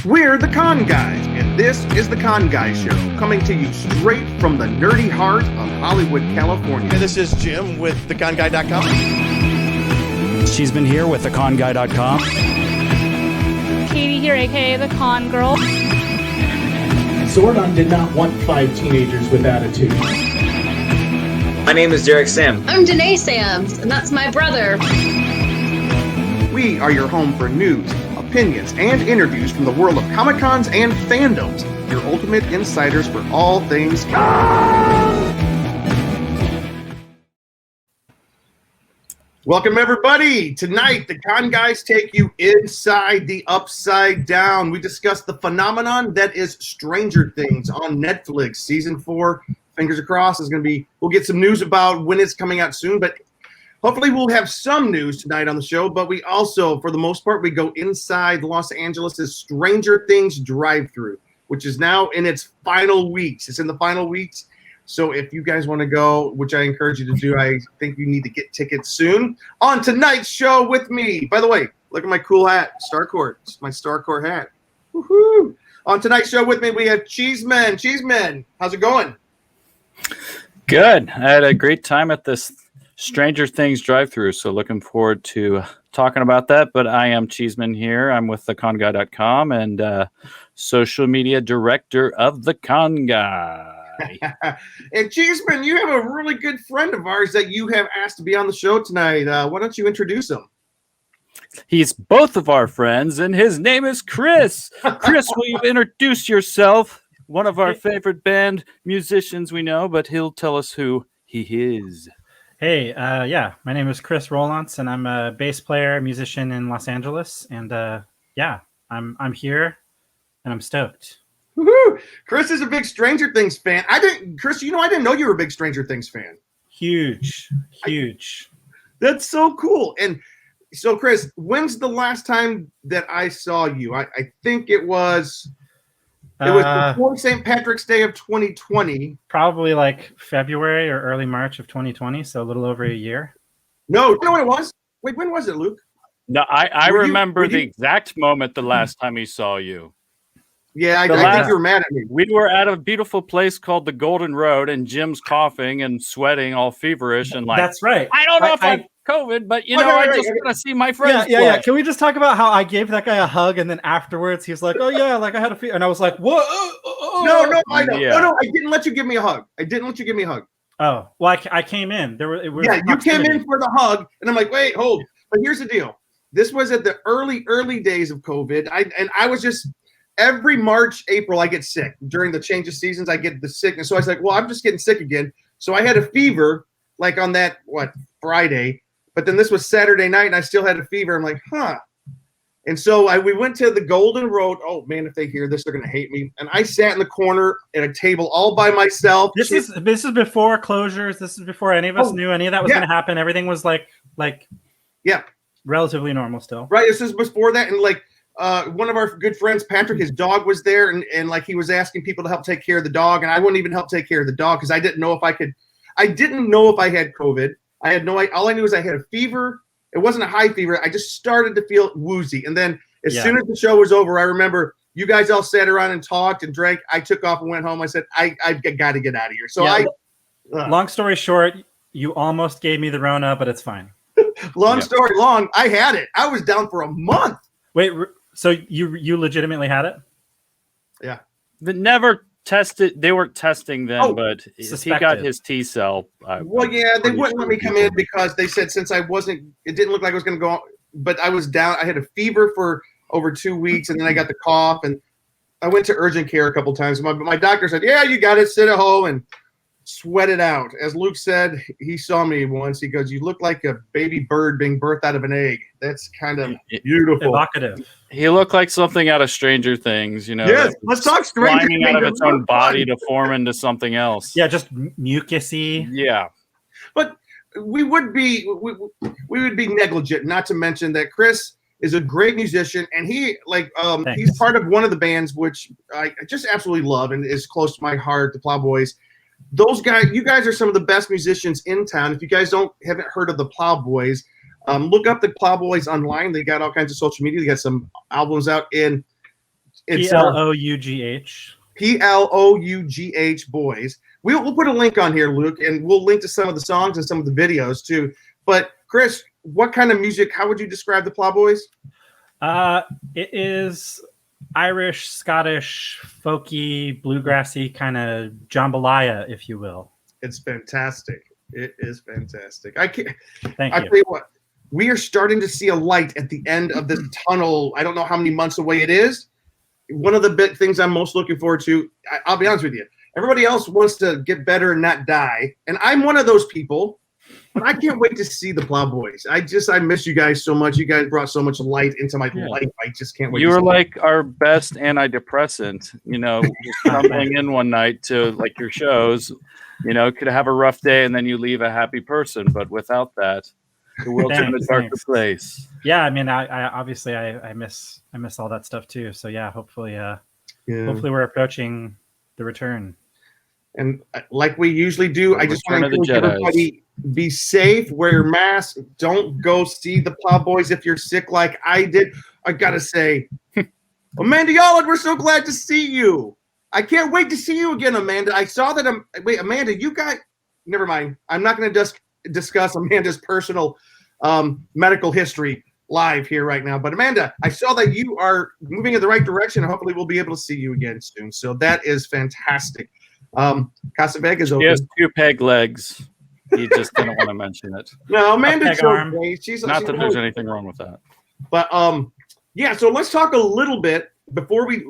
We're the Con Guys, and this is the Con Guys Show, coming to you straight from the nerdy heart of Hollywood, California. And this is Jim with theconguy.com. She's been here with theconguy.com. Katie here, aka the Con Girl. Zordon did not want 5 teenagers with attitude. My name is Derek Sam. I'm Danae Sams, and that's my brother. We are your home for news, opinions, and interviews from the world of Comic-Cons and fandoms. Your ultimate insiders for all things con! Welcome, everybody. Tonight, the Con Guys take you inside the Upside Down. We discuss the phenomenon that is Stranger Things on Netflix. Season 4, fingers crossed, is going to be... We'll get some news about when it's coming out soon, but hopefully we'll have some news tonight on the show. But we also, for the most part, we go inside Los Angeles' Stranger Things Drive-Thru, which is now in its final weeks. It's in the final weeks. So if you guys want to go, which I encourage you to do, I think you need to get tickets soon. On tonight's show with me, by the way, look at my cool hat, Starcourt. It's my Starcourt hat. Woohoo! On tonight's show with me, we have Cheeseman. Cheeseman, how's it going? Good. I had a great time at this Stranger Things Drive-Thru, so looking forward to talking about that. But I am Cheeseman here. I'm with theconguy.com and social media director of The Con Guy. And Cheeseman, you have a really good friend of ours that you have asked to be on the show tonight. Why don't you introduce him? He's both of our friends, and his name is Chris. Chris, will you introduce yourself? One of our favorite band musicians we know, but he'll tell us who he is. Hey, yeah, my name is Chris Rolance, and I'm a bass player, musician in Los Angeles, and yeah, I'm here, and I'm stoked. Woohoo! Chris is a big Stranger Things fan. Chris, I didn't know you were a big Stranger Things fan. Huge. That's so cool. And so, Chris, when's the last time that I saw you? I think it was before St. Patrick's Day of 2020. Probably like February or early March of 2020, so a little over a year. No, you know what it was? Wait, when was it, Luke? No, I remember the exact moment the last time he saw you. Yeah, I think you were mad at me. We were at a beautiful place called the Golden Road, and Jim's coughing and sweating, all feverish, and like. That's right. I don't know if I have COVID, but I just want to see my friends. Yeah. Can we just talk about how I gave that guy a hug, and then afterwards he's like, "Oh yeah, like I had a fever," and I was like, "What?" No, I know. Yeah. No, I didn't let you give me a hug. Oh, well, I came in. You came in for the hug, and I'm like, wait, hold. But here's the deal. This was at the early days of COVID. I was just. Every March, April, I get sick. During the change of seasons, I get the sickness. So I was like, well, I'm just getting sick again. So I had a fever, like on that, Friday. But then this was Saturday night, and I still had a fever. I'm like, huh. And so we went to the Golden Road. Oh, man, if they hear this, they're going to hate me. And I sat in the corner at a table all by myself. This is before closures. This is before any of us knew any of that was going to happen. Everything was like relatively normal still. Right, this is before that. And one of our good friends, Patrick, his dog was there, and he was asking people to help take care of the dog, and I wouldn't even help take care of the dog because I didn't know if I could. I didn't know if I had COVID. I had no idea. All I knew was I had a fever. It wasn't a high fever. I just started to feel woozy, and then as soon as the show was over, I remember you guys all sat around and talked and drank. I took off and went home. I said, I've got to get out of here. So long story short, you almost gave me the Rona, but it's fine. Long story long, I had it. I was down for a month. Wait. So you legitimately had it? Yeah. But never tested. They weren't testing then, but suspected. He got his T cell. They wouldn't let me come in because they said since I wasn't, it didn't look like I was going to go, but I was down. I had a fever for over 2 weeks, and then I got the cough, and I went to urgent care a couple times. My doctor said, yeah, you got it. Sit at home and sweat it out. As Luke said, he saw me once. He goes, you look like a baby bird being birthed out of an egg. That's kind of beautiful. Evocative. He looked like something out of Stranger Things, Yes, let's talk Stranger Things. Climbing out of its own body to form into something else. Yeah, just mucusy. Yeah. But we would be negligent not to mention that Chris is a great musician, and he's part of one of the bands which I just absolutely love and is close to my heart, the Plowboys. Those guys, you guys are some of the best musicians in town. If you guys haven't heard of the Plowboys, look up the Plowboys online. They got all kinds of social media. They got some albums out, and It's Plough. Plough Boys. We'll put a link on here, Luke, and we'll link to some of the songs and some of the videos too. But Chris, what kind of music? How would you describe the Plowboys? It is Irish, Scottish, folky, bluegrassy kind of jambalaya, if you will. It's fantastic. It is fantastic. I can't. Thank I you. tell you what, we are starting to see a light at the end of this tunnel. I don't know how many months away it is. One of the big things I'm most looking forward to, I'll be honest with you, everybody else wants to get better and not die. And I'm one of those people, but I can't wait to see the Plowboys. I miss you guys so much. You guys brought so much light into my life. I just can't wait. You were like our best antidepressant, just coming in one night to like your shows, could have a rough day and then you leave a happy person. But without that, the world's in a darker place. Yeah, I mean, I obviously I miss all that stuff too. So yeah, hopefully we're approaching the return. And like we usually do, I just want to encourage everybody: be safe, wear your mask, don't go see the Plowboys if you're sick like I did. I gotta say, Amanda Yolland, we're so glad to see you. I can't wait to see you again, Amanda. I saw that. Wait, Amanda, you got. Never mind. I'm not going to discuss Amanda's personal medical history live here right now. But Amanda, I saw that you are moving in the right direction. And hopefully, we'll be able to see you again soon. So that is fantastic. Casa Vega's open. She has 2 peg legs. He just didn't want to mention it. No, Amanda's okay. She's not that there's anything wrong with that. But yeah. So let's talk a little bit before we.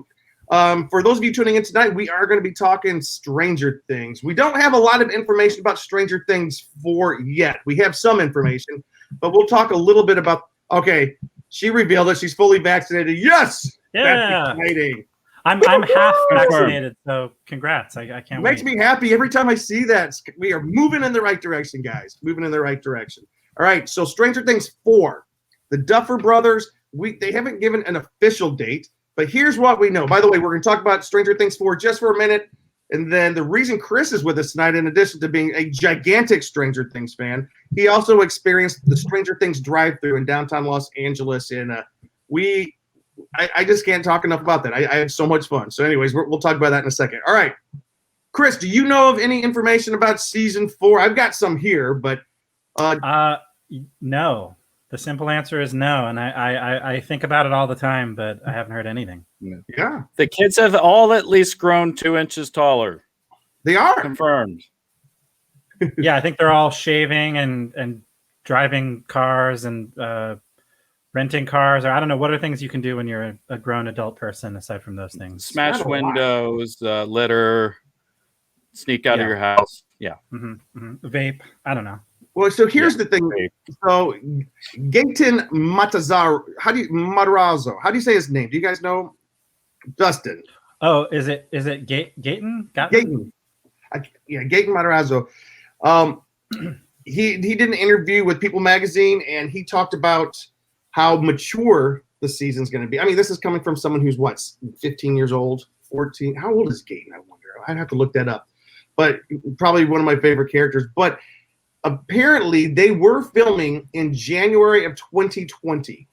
For those of you tuning in tonight, we are going to be talking Stranger Things. We don't have a lot of information about Stranger Things 4 yet. We have some information, but we'll talk a little bit about. Okay, she revealed that she's fully vaccinated. Yes, yeah, that's exciting. I'm half vaccinated, so congrats. I can't wait. Makes me happy every time I see that. We are moving in the right direction, guys. Moving in the right direction. All right, so Stranger Things 4, the Duffer Brothers. They haven't given an official date. But here's what we know. By the way, we're going to talk about Stranger Things 4 just for a minute. And then the reason Chris is with us tonight, in addition to being a gigantic Stranger Things fan, he also experienced the Stranger Things Drive-Thru in downtown Los Angeles. And I just can't talk enough about that. I had so much fun. So anyways, we'll talk about that in a second. All right. Chris, do you know of any information about Season 4? I've got some here, but... no. The simple answer is no, and I think about it all the time, but I haven't heard anything. Yeah. The kids have all at least grown 2 inches taller. They are. Confirmed. Yeah, I think they're all shaving and driving cars and renting cars, or I don't know, what are things you can do when you're a grown adult person aside from those things? Smash windows, litter, sneak out of your house. Yeah. Vape. I don't know. Well, so here's the thing. So, Gaten Matarazzo. How do you say his name? Do you guys know? Dustin. Oh, is it Gaten? Gaten. Yeah, Gaten Matarazzo. He did an interview with People Magazine, and he talked about how mature the season's going to be. I mean, this is coming from someone who's 15 years old, 14. How old is Gaten? I wonder. I'd have to look that up. But probably one of my favorite characters. But apparently, they were filming in January of 2020.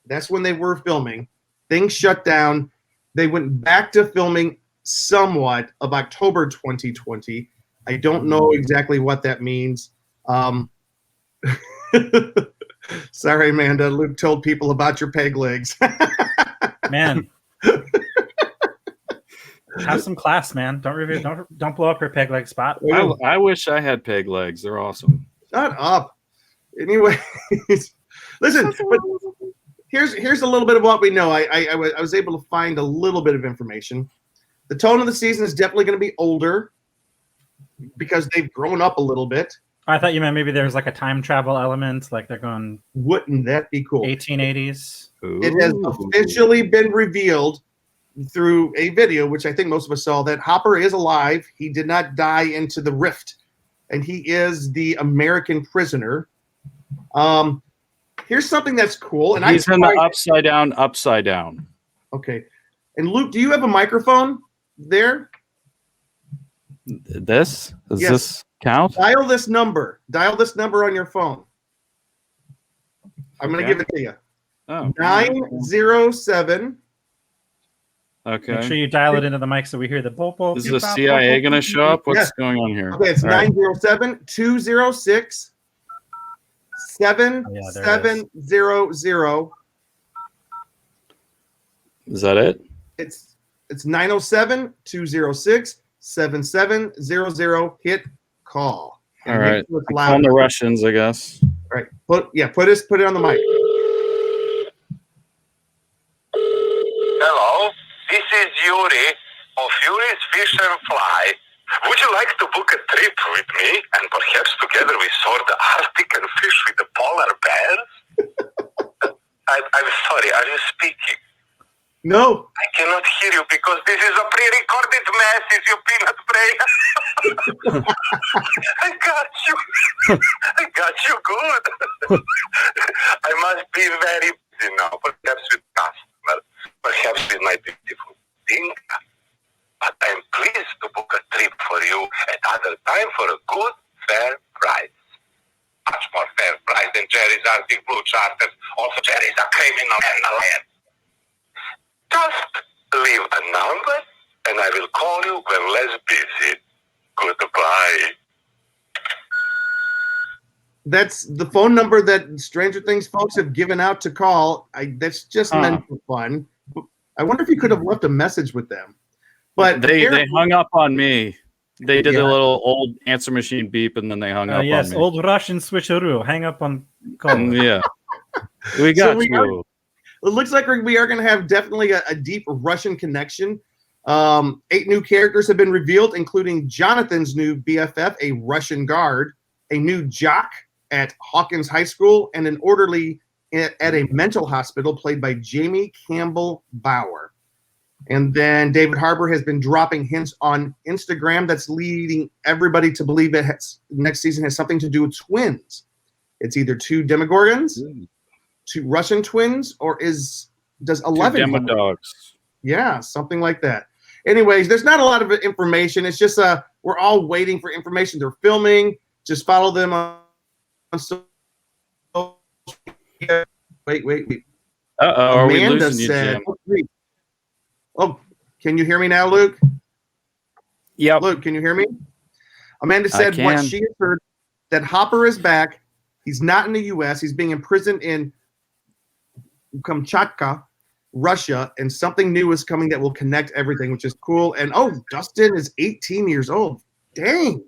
That's when they were filming. Things shut down. They went back to filming somewhat of October 2020. I don't know exactly what that means. Sorry, Amanda. Luke told people about your peg legs. Man. Have some class, man. Don't blow up your peg leg spot. I wish I had peg legs. They're awesome. Shut up. Anyways, listen. But here's a little bit of what we know. I was able to find a little bit of information. The tone of the season is definitely going to be older because they've grown up a little bit. I thought you meant maybe there's like a time travel element, like they're going. Wouldn't that be cool? 1880s. It has officially been revealed through a video, which I think most of us saw, that Hopper is alive. He did not die into the rift, and he is the American prisoner. Here's something that's cool, and he's in the upside down. Okay, and Luke, do you have a microphone there? Does this count? Dial this number on your phone. I'm going to give it to you. 907 Okay. Make sure you dial it into the mic so we hear the boop boop. Is the CIA going to show up? What's going on here? Okay, it's All right. 907-206-7700. Is that it? It's 907-206-7700. Hit call. All right. It's I'm loud. calling the Russians, I guess. All right. Put it on the mic. Hello, this is Yuri of Yuri's Fish and Fly. Would you like to book a trip with me and perhaps together we soar the Arctic and fish with the polar bears? I'm sorry, are you speaking? No. I cannot hear you because this is a pre-recorded message, you peanut brain. I got you. I got you good. I must be very busy now, perhaps with customers, perhaps with my beautiful Tinka. But I'm pleased to book a trip for you at other time for a good, fair price. Much more fair price than Jerry's Arctic Blue Charters. Also, Jerry's a criminal and a liar. Just leave a number and I will call you when less busy. Goodbye. That's the phone number that Stranger Things folks have given out to call. That's just meant for fun. I wonder if you could have left a message with them. But they hung up on me. They did a little old answer machine beep, and then they hung up yes, on me. old Russian switcheroo. Hang up on call. Yeah. We got you. It looks like we are going to have definitely a deep Russian connection. 8 new characters have been revealed, including Jonathan's new BFF, a Russian guard, a new jock at Hawkins High School, and an orderly at a mental hospital played by Jamie Campbell Bower. And then David Harbour has been dropping hints on Instagram that's leading everybody to believe that next season has something to do with twins. It's either 2 Demogorgons, 2 Russian twins, or does 11 Demodogs? Yeah, something like that. Anyways, there's not a lot of information. It's just we're all waiting for information. They're filming. Just follow them on social media. Wait. Uh-oh, are we Amanda losing said, you, Jim? Oh, can you hear me now, Luke? Yep. Luke, can you hear me? Amanda said what she has heard, that Hopper is back. He's not in the U.S. He's being imprisoned in Kamchatka, Russia, and something new is coming that will connect everything, which is cool. And Dustin is 18 years old. Dang.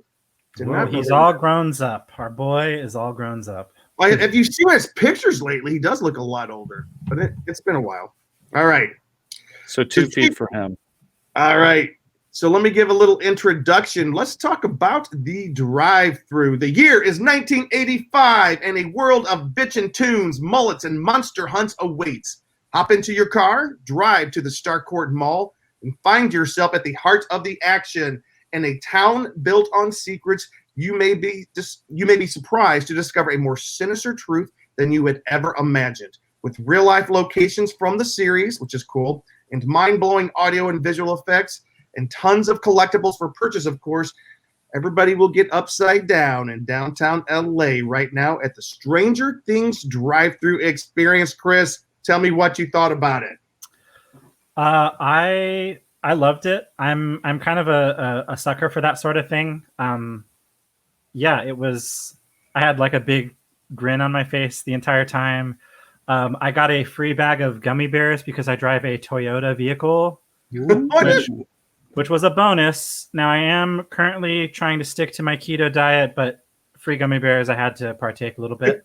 He's all grown up. Our boy is all grown up. If you see his pictures lately, he does look a lot older, but it's been a while. All right. So 2 feet for him. All right. So let me give a little introduction. Let's talk about the drive-thru. The year is 1985, and a world of bitchin' tunes, mullets, and monster hunts awaits. Hop into your car, drive to the Starcourt Mall, and find yourself at the heart of the action. In a town built on secrets, you may be surprised to discover a more sinister truth than you had ever imagined. With real-life locations from the series, which is cool, and mind-blowing audio and visual effects, and tons of collectibles for purchase, of course, everybody will get upside down in downtown LA right now at the Stranger Things Drive-Thru Experience. Chris, tell me what you thought about it. I loved it. I'm kind of a sucker for that sort of thing. Yeah, it was. I had like a big grin on my face the entire time. I got a free bag of Gummy Bears because I drive a Toyota vehicle, which was a bonus. Now I am currently trying to stick to my keto diet, but free Gummy Bears, I had to partake a little bit.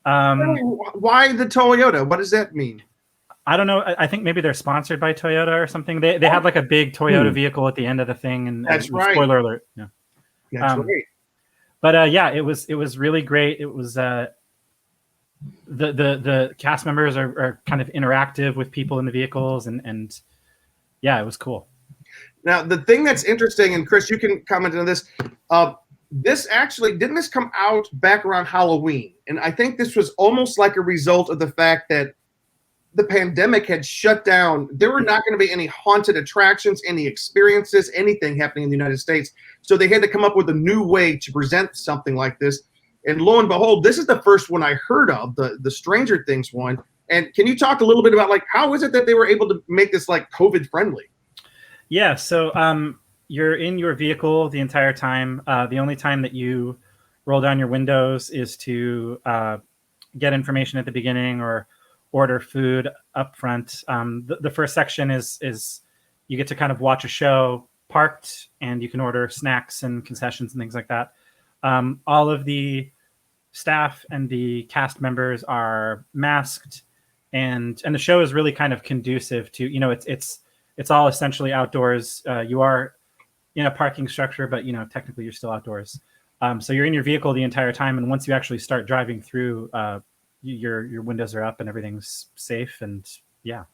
Why the Toyota? What does that mean? I don't know. I think maybe they're sponsored by Toyota or something. They had like a big Toyota vehicle at the end of the thing, and that's right. Spoiler alert. Yeah, that's right. But yeah, it was really great. It was the cast members are kind of interactive with people in the vehicles, and yeah, it was cool. Now the thing that's interesting, and Chris, you can comment on this. This actually didn't this come out back around Halloween, and I think this was almost like a result of the fact that the pandemic had shut down. There were not going to be any haunted attractions, any experiences, anything happening in the United States. So they had to come up with a new way to present something like this. And lo and behold, this is the first one I heard of, the Stranger Things one. And can you talk a little bit about like how is it that they were able to make this like COVID friendly? Yeah, so you're in your vehicle the entire time. The only time that you roll down your windows is to get information at the beginning or order food up front. The first section is you get to kind of watch a show parked, and you can order snacks and concessions and things like that. All of the staff and the cast members are masked, and the show is really kind of conducive to, you know, it's all essentially outdoors. You are in a parking structure, but you know, technically you're still outdoors. So you're in your vehicle the entire time, and once you actually start driving through, your windows are up and everything's safe. And yeah,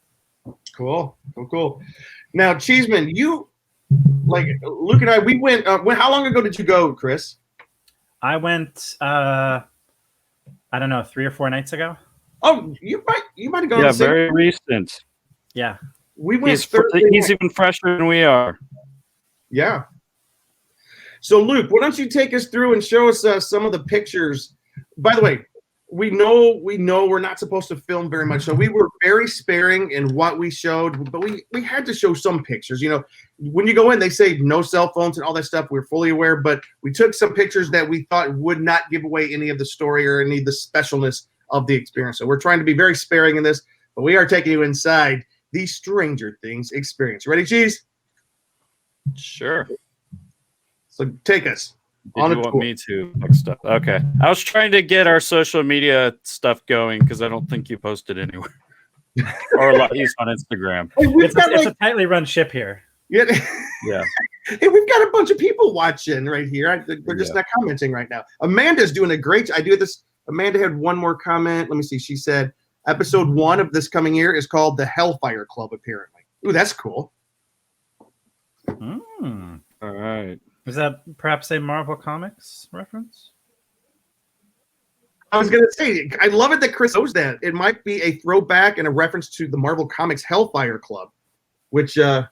cool. Now, Cheeseman, you like Luke and I. We went. How long ago did you go, Chris? I went. I don't know, 3 or 4 nights ago. Oh, you might have gone. Yeah, very recent. Yeah, we went. He's even fresher than we are. Yeah. So, Luke, why don't you take us through and show us some of the pictures? By the way, we know we're not supposed to film very much, so we were very sparing in what we showed, but we had to show some pictures. You know, when you go in, they say no cell phones and all that stuff. We're fully aware, but we took some pictures that we thought would not give away any of the story or any of the specialness of the experience. So we're trying to be very sparing in this, but we are taking you inside the Stranger Things experience. Ready, Cheese? Sure. So take us. Did you want me to look stuff? Okay. I was trying to get our social media stuff going because I don't think you posted anywhere. Or at least on Instagram. Hey, it's a tightly run ship here. Yeah. Yeah. Hey, we've got a bunch of people watching right here. They're just not commenting right now. Amanda's doing a great. I do this. Amanda had one more comment. Let me see. She said episode 1 of this coming year is called the Hellfire Club. Apparently. Ooh, that's cool. All right. Is that perhaps a Marvel Comics reference? I was going to say, I love it that Chris knows that. It might be a throwback and a reference to the Marvel Comics Hellfire Club, which the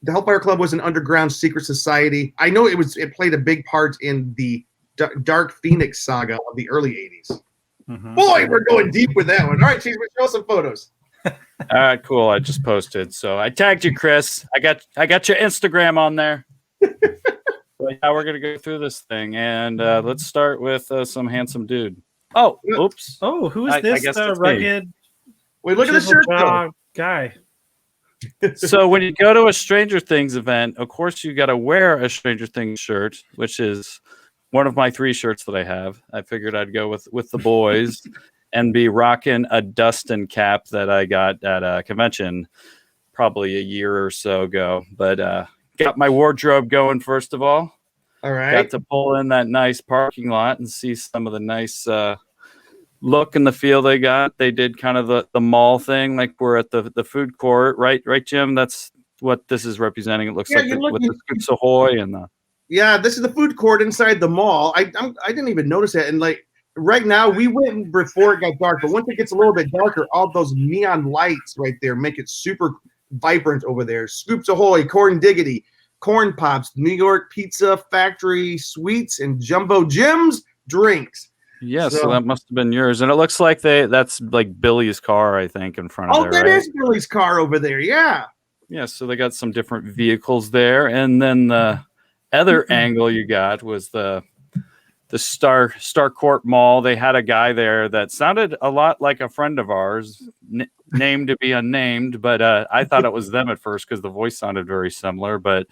Hellfire Club was an underground secret society. I know it played a big part in the Dark Phoenix saga of the early 80s. Mm-hmm. Boy, we're going deep with that one. All right, Cheese, show us some photos. All right, cool. I just posted. So I tagged you, Chris. I got your Instagram on there. But yeah, we're gonna go through this thing, and let's start with some handsome dude. Oh, oops. Oh, who is this? I guess rugged. Wait, look at the shirt guy. So when you go to a Stranger Things event, of course you got to wear a Stranger Things shirt, which is one of my 3 shirts that I have. I figured I'd go with the boys and be rocking a Dustin cap that I got at a convention probably a year or so ago, but. Got my wardrobe going first of all. All right. Got to pull in that nice parking lot and see some of the nice look and the feel they got. They did kind of the mall thing, like we're at the food court, right, Jim? That's what this is representing. It looks like with the Scoops Ahoy and the. Yeah, this is the food court inside the mall. I didn't even notice it, and like right now we went before it got dark, but once it gets a little bit darker, all those neon lights right there make it super vibrant over there. Scoops Ahoy, Corn Diggity, Corn Pops, New York Pizza Factory Sweets, and Jumbo Jim's drinks. Yeah, so that must have been yours. And it looks like that's like Billy's car, I think, in front of there. Oh, that is Billy's car over there, yeah. Yeah, so they got some different vehicles there. And then the other angle you got was the Starcourt Mall. They had a guy there that sounded a lot like a friend of ours, named to be unnamed, but I thought it was them at first because the voice sounded very similar. But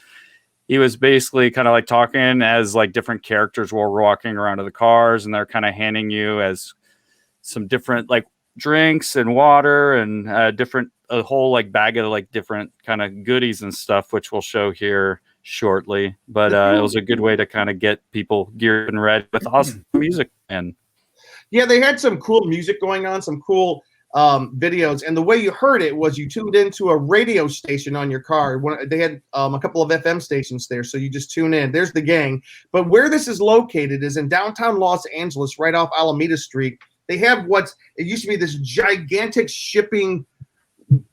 he was basically kind of like talking as like different characters were walking around to the cars, and they're kind of handing you as some different like drinks and water and a whole like bag of like different kind of goodies and stuff, which we'll show here shortly. But it was a good way to kind of get people geared and ready with awesome music. And yeah, they had some cool music going on, some cool videos, and the way you heard it was you tuned into a radio station on your car. They had a couple of FM stations there, so you just tune in. There's the gang. But where this is located is in downtown Los Angeles, right off Alameda Street. They have it used to be this gigantic shipping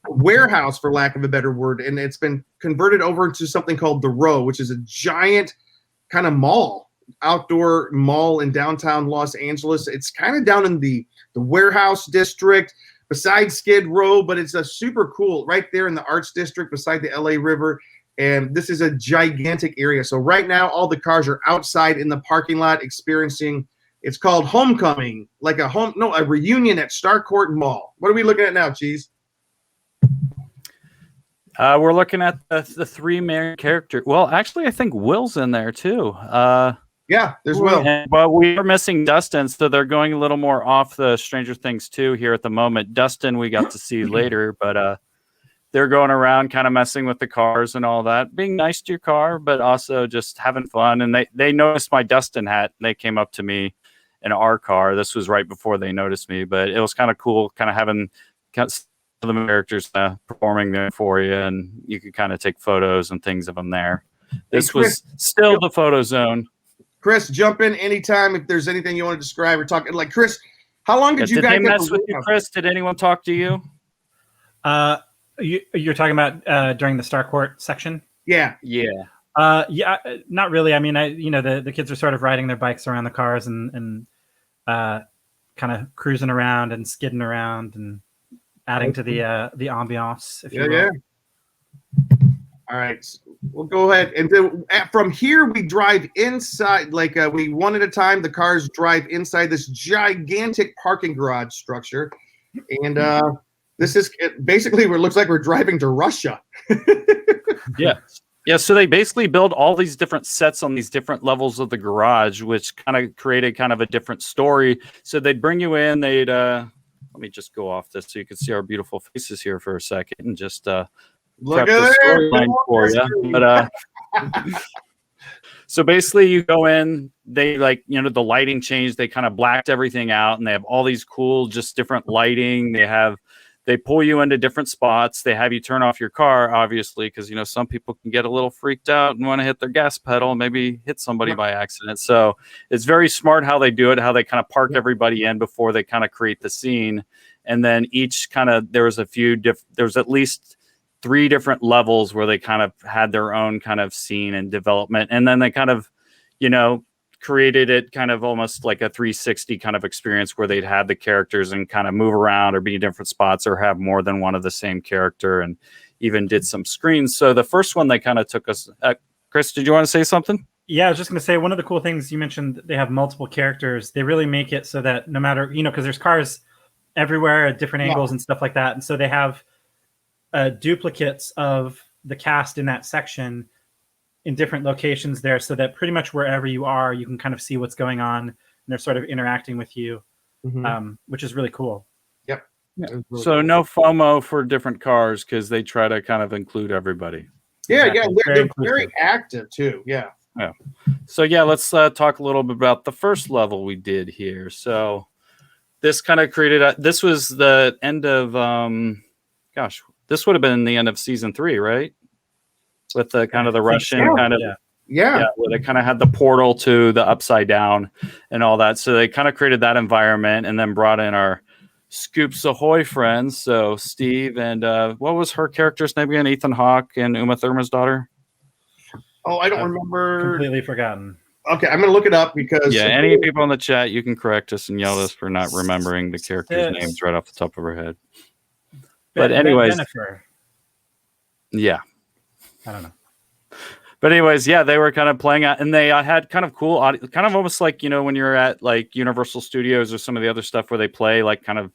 warehouse, for lack of a better word, and it's been converted over into something called the Row, which is a giant kind of mall, outdoor mall in downtown Los Angeles. It's kind of down in the warehouse district. beside Skid Row, but it's a super cool right there in the Arts District beside the LA River. And this is a gigantic area. So right now, all the cars are outside in the parking lot experiencing, it's called Homecoming, like a reunion at Starcourt Mall. What are we looking at now, Cheese? We're looking at the three main characters. Well, actually, I think Will's in there too. Yeah, there's Will. But we are missing Dustin, so they're going a little more off the Stranger Things 2 here at the moment. Dustin we got to see later, but they're going around kind of messing with the cars and all that, being nice to your car, but also just having fun. And they noticed my Dustin hat, and they came up to me in our car. This was right before they noticed me, but it was kind of cool kind of having the characters performing there for you, and you could kind of take photos and things of them there. This was still the photo zone. Chris, jump in anytime if there's anything you want to describe or talk. Like, Chris, how long did you guys mess with you, Chris? Did anyone talk to you? You're talking about during the Starcourt section? Yeah. Not really. I mean, the kids are sort of riding their bikes around the cars and kind of cruising around and skidding around and adding to the ambiance. If you will. Yeah. All right, we'll go ahead and then from here we drive inside. Like we one at a time. The cars drive inside this gigantic parking garage structure, and this is basically what it looks like we're driving to Russia. Yeah. So they basically build all these different sets on these different levels of the garage, which kind of created kind of a different story. So they'd bring you in. They'd let me just go off this so you can see our beautiful faces here for a second and just look at the storyline for you. But so basically you go in, they the lighting changed, they kind of blacked everything out, and they have all these cool just different lighting. They pull you into different spots. They have you turn off your car, obviously, because some people can get a little freaked out and want to hit their gas pedal and maybe hit somebody by accident. So it's very smart how they do it, how they kind of park everybody in before they kind of create the scene. And then each kind of, there was at least 3 different levels where they kind of had their own kind of scene and development. And then they kind of, created it kind of almost like a 360 kind of experience where they'd have the characters and kind of move around or be in different spots or have more than one of the same character, and even did some screens. So the first one, they kind of took us, Chris, did you want to say something? Yeah, I was just going to say, one of the cool things you mentioned, they have multiple characters. They really make it so that no matter, because there's cars everywhere at different angles and stuff like that. And so they have duplicates of the cast in that section in different locations there, so that pretty much wherever you are, you can kind of see what's going on, and they're sort of interacting with you, which is really cool. Yep. Yeah. So no FOMO for different cars because they try to kind of include everybody. Yeah, Exactly. they're very active too. Yeah. So let's talk a little bit about the first level we did here. So this kind of created this was the end of this would have been the end of season 3, right? With the kind of the Russian kind of where they kind of had the portal to the Upside Down and all that. So they kind of created that environment and then brought in our Scoops Ahoy friends. So Steve and what was her character's name again? Ethan Hawke and Uma Thurman's daughter. Oh, I don't remember. Completely forgotten. Okay, I'm gonna look it up because any people in the chat, you can correct us and yell at us for not remembering the characters' names right off the top of our head. But anyways, Jennifer. Yeah. I don't know. But anyways, they were kind of playing out, and they had kind of cool audio, kind of almost like, when you're at like Universal Studios or some of the other stuff where they play like kind of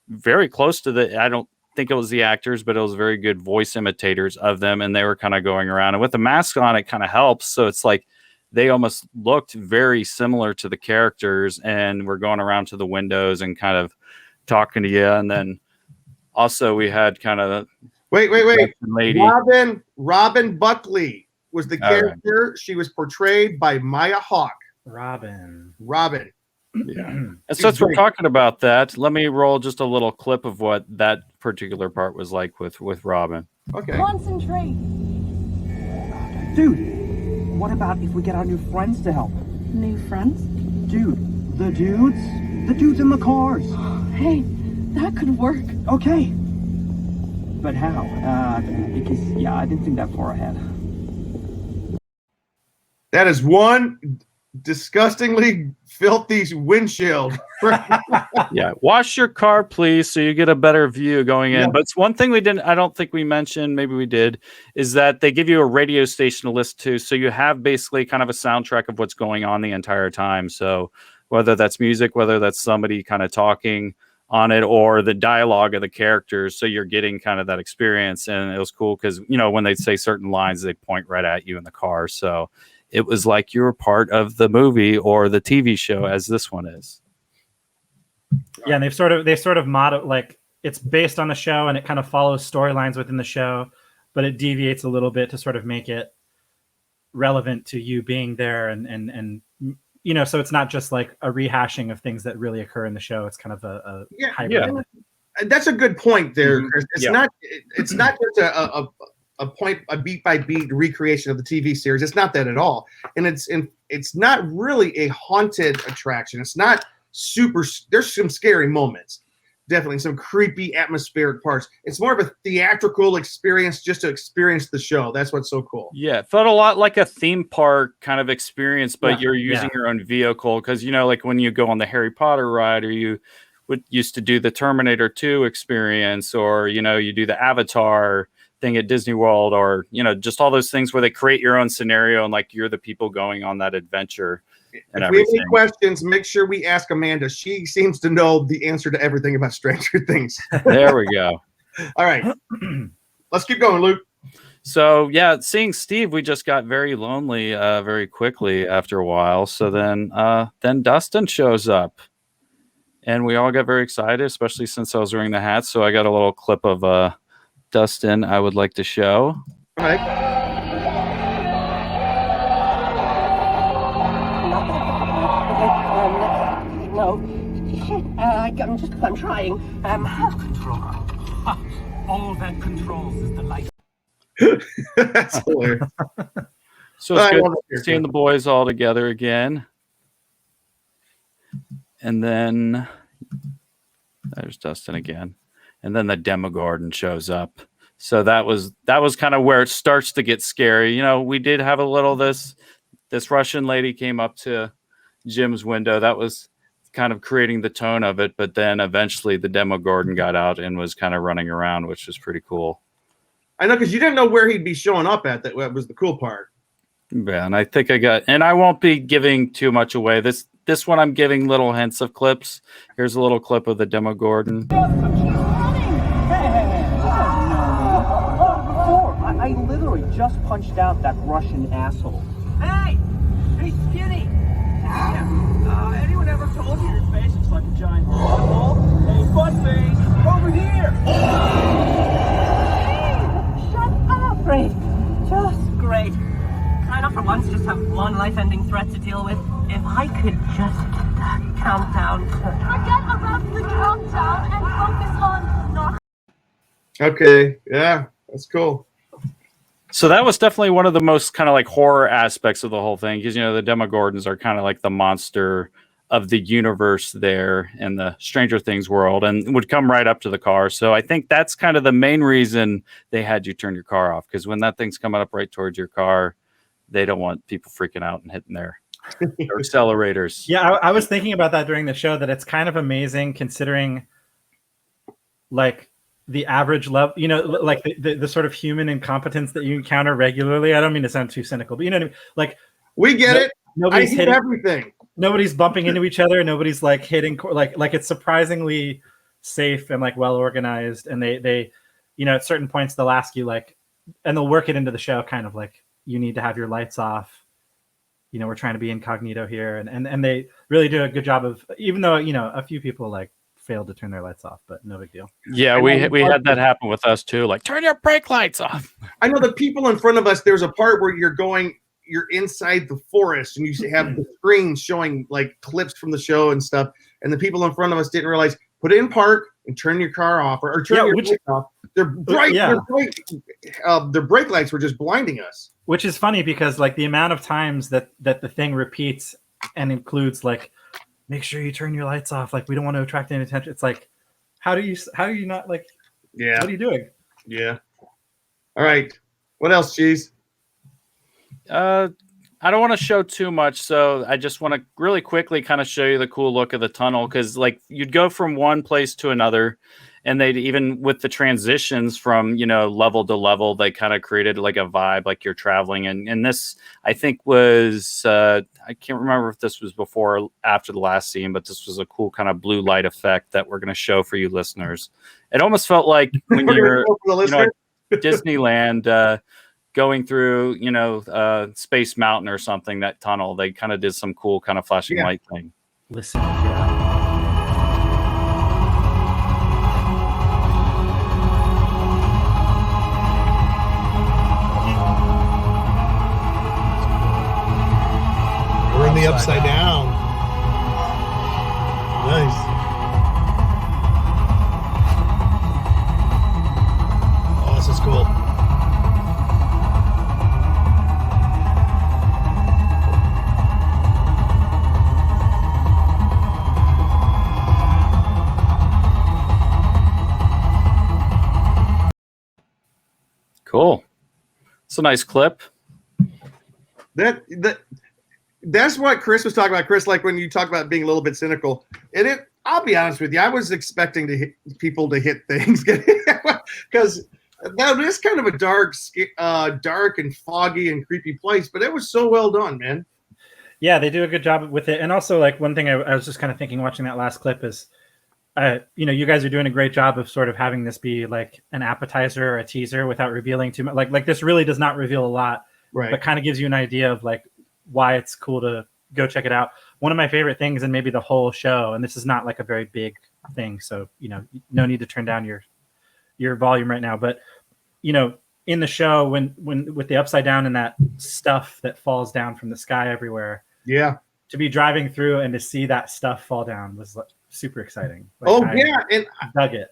very close to I don't think it was the actors, but it was very good voice imitators of them. And they were kind of going around, and with the mask on, it kind of helps. So it's like they almost looked very similar to the characters, and we're going around to the windows and kind of talking to you. And then also we had kind of Wait. Lady. Robin Buckley was the character. Right. She was portrayed by Maya Hawke. Robin. Yeah. And since we're talking about that, let me roll just a little clip of what that particular part was like with Robin. Okay. Concentrate. Dude, what about if we get our new friends to help? New friends? Dude, the dudes in the cars. Hey, that could work. Okay. But how? Because, I didn't think that far ahead. That is one disgustingly filthy windshield. Yeah, wash your car, please, so you get a better view going in. Yeah. But it's one thing I don't think we mentioned, maybe we did, is that they give you a radio station to listen to, so you have basically kind of a soundtrack of what's going on the entire time. So whether that's music, whether that's somebody kind of talking on it, or the dialogue of the characters, so you're getting kind of that experience. And it was cool because, you know, when they say certain lines, they point right at you in the car. So it was like you were part of the movie or the TV show, as this one is. Yeah, and they sort of like it's based on the show and it kind of follows storylines within the show, but it deviates a little bit to sort of make it relevant to you being there, and you know, so it's not just like a rehashing of things that really occur in the show. It's kind of a hybrid. Yeah. That's a good point there. It's Yeah. not just a beat by beat recreation of the TV series. It's not that at all, and it's not really a haunted attraction. It's not super. There's some scary moments, definitely some creepy atmospheric parts. It's more of a theatrical experience just to experience the show. That's what's so cool. Yeah, it felt a lot like a theme park kind of experience, but Yeah, you're using your own vehicle. Because, you know, like when you go on the Harry Potter ride, or you used to do the Terminator 2 experience, or, you know, you do the Avatar thing at Disney World, or, you know, just all those things where they create your own scenario and like you're the people going on that adventure. And if we have everything. any questions, make sure we ask Amanda. She seems to know the answer to everything about Stranger Things. There we go. All right. Let's keep going, Luke. So yeah, seeing Steve, we just got very lonely very quickly after a while. So then Dustin shows up, and we all got very excited, especially since I was wearing the hat. So I got a little clip of Dustin I would like to show. All right. No. I'm trying. Have control. All that controls is the light. That's hilarious. So it's good seeing the boys all together again. And then there's Dustin again. And then the Demogorgon shows up. So that was kind of where it starts to get scary. You know, we did have a little this Russian lady came up to Jim's window. That was kind of creating the tone of it, but then eventually the Demogorgon got out and was kind of running around, which was pretty cool. I know, because you didn't know where he'd be showing up at. That was the cool part. Yeah, and I think I won't be giving too much away. This one I'm giving little hints of clips. Here's a little clip of the Demogorgon. I literally just punched out that Russian asshole. Hey! Hey, Skinny! Anyone ever told you your face looks like a giant ball? Hey, butt face! Over here! Hey! Shut up! Great. Just great. Can I not for once just have one life-ending threat to deal with? If I could just get that countdown to... Forget about the countdown and focus on not... Okay, yeah, that's cool. So that was definitely one of the most kind of like horror aspects of the whole thing, because, you know, the Demogorgons are kind of like the monster of the universe there in the Stranger Things world, and would come right up to the car. So I think that's kind of the main reason they had you turn your car off, because when that thing's coming up right towards your car, they don't want people freaking out and hitting their accelerators. Yeah, I was thinking about that during the show, that it's kind of amazing considering like the average level, you know, like the sort of human incompetence that you encounter regularly. I don't mean to sound too cynical, but you know what I mean? Like, we get it. Nobody's hitting everything. Nobody's bumping into each other. Nobody's like hitting, like it's surprisingly safe and like well organized. And they, you know, at certain points they'll ask you like, and they'll work it into the show, kind of like, you need to have your lights off. You know, we're trying to be incognito here, and they really do a good job of, even though, you know, a few people like failed to turn their lights off, but no big deal. Yeah, we had that happen with us too. Like, turn your brake lights off. I know the people in front of us, there's a part where you're inside the forest and you have the screen showing like clips from the show and stuff, and the people in front of us didn't realize, put it in park and turn your car off, or turn your lights off. They're bright. Yeah. Their brake lights were just blinding us. Which is funny because like the amount of times that the thing repeats and includes like, make sure you turn your lights off. Like, we don't want to attract any attention. It's like, how do you not like, yeah, what are you doing? Yeah. All right. What else, Cheese? I I don't want to show too much, so I just want to really quickly kind of show you the cool look of the tunnel, because like you'd go from one place to another, and they'd even with the transitions from level to level, they kind of created like a vibe like you're traveling. And this I think was I can't remember if this was before or after the last scene, but this was a cool kind of blue light effect that we're going to show for you listeners. It almost felt like when you're at Disneyland. Going through, Space Mountain or something, that tunnel, they kind of did some cool kind of flashing light thing. Listen. We're in the upside down. Nice. Oh, this is cool. Cool. It's a nice clip. That's what Chris was talking about. Chris, like when you talk about being a little bit cynical, I'll be honest with you, I was expecting people to hit things because that is kind of a dark and foggy and creepy place, but it was so well done, man. Yeah, they do a good job with it. And also, like, one thing I was just kind of thinking watching that last clip is, you guys are doing a great job of sort of having this be like an appetizer or a teaser without revealing too much. Like this really does not reveal a lot, right? But kind of gives you an idea of like why it's cool to go check it out. One of my favorite things in maybe the whole show, and this is not like a very big thing, so no need to turn down your volume right now. But in the show, when with the upside down and that stuff that falls down from the sky everywhere, to be driving through and to see that stuff fall down was like super exciting. Like, and I dug it.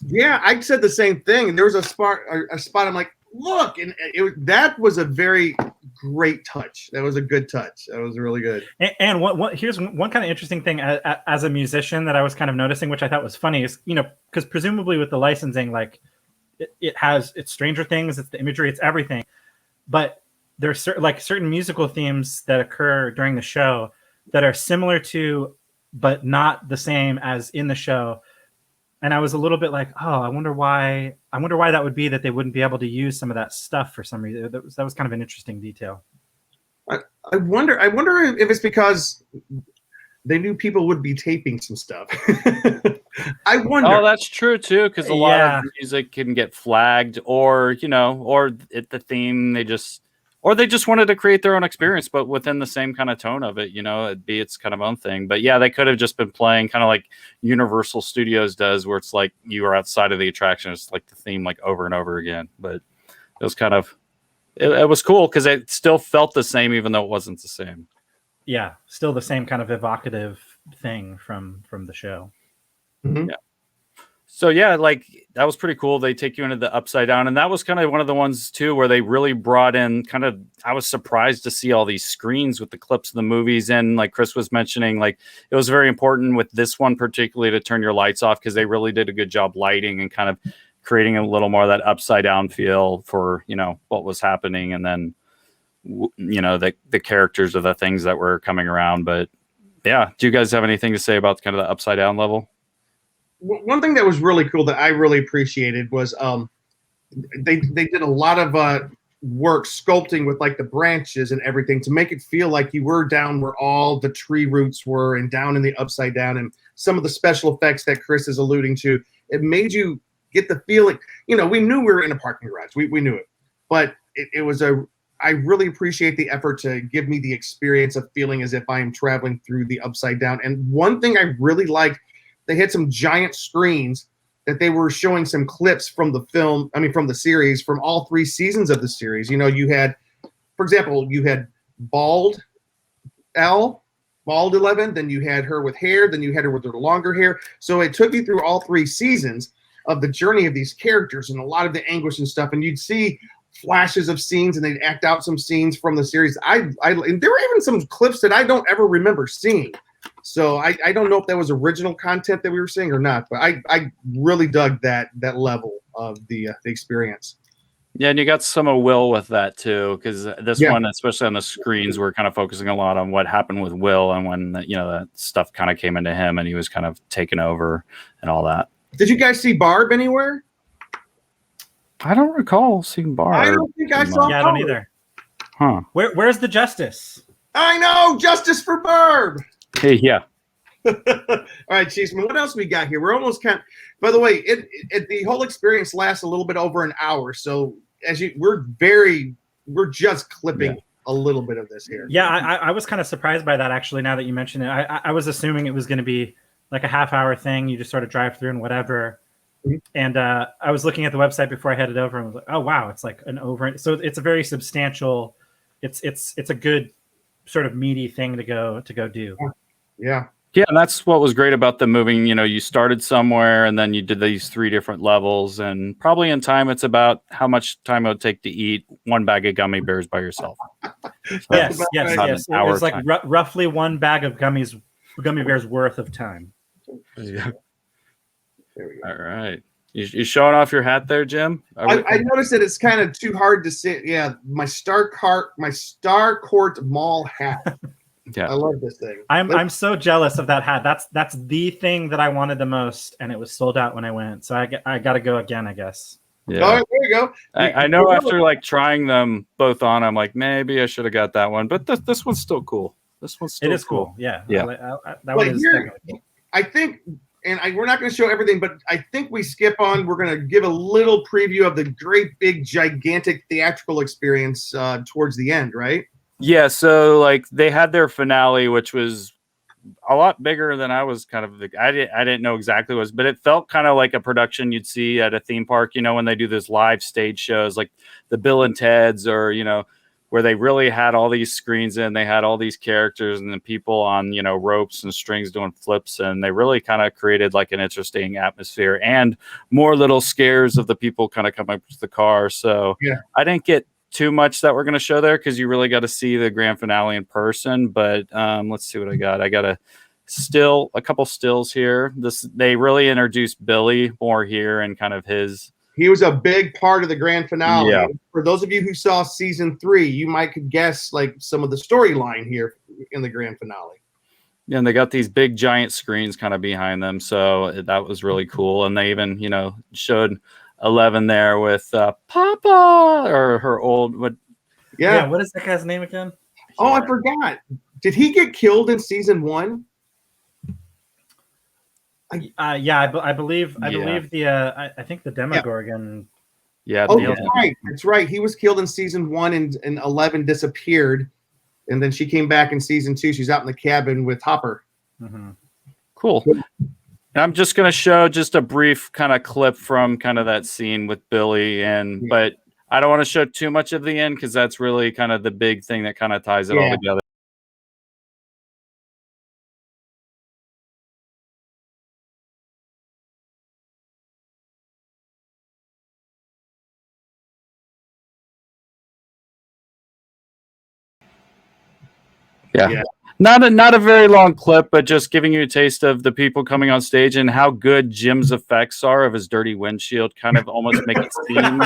Yeah, I said the same thing. And there was a spot. I'm like, look, and that was a very great touch. That was a good touch. That was really good. And here's one kind of interesting thing as a musician that I was kind of noticing, which I thought was funny, is because presumably with the licensing, like it's Stranger Things, it's the imagery, it's everything, but there's certain musical themes that occur during the show that are similar to, but not the same as in the show. And I was a little bit like, oh, I wonder why that would be, that they wouldn't be able to use some of that stuff for some reason. That was kind of an interesting detail. I wonder if it's because they knew people would be taping some stuff. I wonder. Oh, that's true too, because a lot of music can get flagged, or the theme they just wanted to create their own experience, but within the same kind of tone of it, it'd be its kind of own thing. But yeah, they could have just been playing kind of like Universal Studios does, where it's like you are outside of the attraction. It's like the theme like over and over again. But it was kind of, it was cool because it still felt the same, even though it wasn't the same. Yeah, still the same kind of evocative thing from the show. Mm-hmm. Yeah. So yeah, like that was pretty cool. They take you into the upside down, and that was kind of one of the ones too where they really brought in kind of, I was surprised to see all these screens with the clips of the movies. And like Chris was mentioning, like it was very important with this one particularly to turn your lights off, because they really did a good job lighting and kind of creating a little more of that upside down feel for what was happening, and then the characters of the things that were coming around. But yeah, do you guys have anything to say about kind of the upside down level? One thing that was really cool that I really appreciated was they did a lot of work sculpting with like the branches and everything to make it feel like you were down where all the tree roots were and down in the upside down, and some of the special effects that Chris is alluding to. It made you get the feeling, we knew we were in a parking garage. We knew it, but it was I really appreciate the effort to give me the experience of feeling as if I am traveling through the upside down. And one thing I really liked, they had some giant screens that they were showing some clips from the from the series, from all 3 seasons of the series. You had, for example, you had Bald 11, then you had her with hair, then you had her with her longer hair. So it took you through all 3 seasons of the journey of these characters and a lot of the anguish and stuff. And you'd see flashes of scenes, and they'd act out some scenes from the series. And there were even some clips that I don't ever remember seeing. So I don't know if that was original content that we were seeing or not, but I really dug that level of the experience. Yeah, and you got some of Will with that too, because this Yeah. one, especially on the screens, we're kind of focusing a lot on what happened with Will and when that stuff kind of came into him and he was kind of taken over and all that. Did you guys see Barb anywhere? I don't recall seeing Barb. I don't think I saw. Yeah, I Barb. don't either. Huh? Where's the justice? I know, justice for Barb. Hey, yeah. All right, Cheeseman, what else we got here? We're almost by the way, the whole experience lasts a little bit over an hour. So we're just clipping a little bit of this here. Yeah, I was kind of surprised by that actually. Now that you mention it, I was assuming it was going to be like a half-hour thing. You just sort of drive through and whatever. Mm-hmm. And I was looking at the website before I headed over and was like, oh wow, it's like an over. So it's a very substantial. It's a good sort of meaty thing to go do. Yeah. Yeah, and that's what was great about the moving. You started somewhere and then you did these 3 different levels, and probably in time it's about how much time it would take to eat 1 bag of gummy bears by yourself. Yes. It was like roughly 1 bag of gummy bears worth of time. Yeah. All right. You showing off your hat there, Jim? I noticed that it's kind of too hard to see. Yeah, my Starcourt Mall hat. Yeah, I love this thing. I'm so jealous of that hat. That's the thing that I wanted the most, and it was sold out when I went. So I got to go again, I guess. Yeah. All right, there you go. I know after like trying them both on, I'm like, maybe I should have got that one, but this one's still cool. This one's still cool. Yeah. Yeah. That one is definitely cool. I think, and we're not going to show everything, but I think we skip on. We're going to give a little preview of the great, big, gigantic theatrical experience towards the end, right? Yeah, so like they had their finale, which was a lot bigger than I was kind of. I didn't know exactly what it was, but it felt kind of like a production you'd see at a theme park. When they do those live stage shows, like the Bill and Ted's, or where they really had all these screens in, they had all these characters and the people on ropes and strings doing flips, and they really kind of created like an interesting atmosphere and more little scares of the people kind of coming up to the car. So yeah. I didn't get too much that we're going to show there because you really got to see the grand finale in person. But let's see what I got. I got a couple stills here. They really introduced Billy more here and kind of his. He was a big part of the grand finale. Yeah. For those of you who saw season 3, you could guess like some of the storyline here in the grand finale. Yeah, and they got these big giant screens kind of behind them, so that was really cool. And they even showed 11 there with Papa, or her old what? Yeah, what is that guy's name again? Oh, I forgot. Did he get killed in season 1? I believe the I think the Demogorgon. Yeah. That's right. He was killed in season 1, and 11 disappeared, and then she came back in season 2. She's out in the cabin with Hopper. Mm-hmm. Cool. I'm just going to show just a brief kind of clip from kind of that scene with Billy, but I don't want to show too much of the end because that's really kind of the big thing that kind of ties it all together. Yeah. Not a very long clip, but just giving you a taste of the people coming on stage and how good Jim's effects are of his dirty windshield, kind of almost make it seem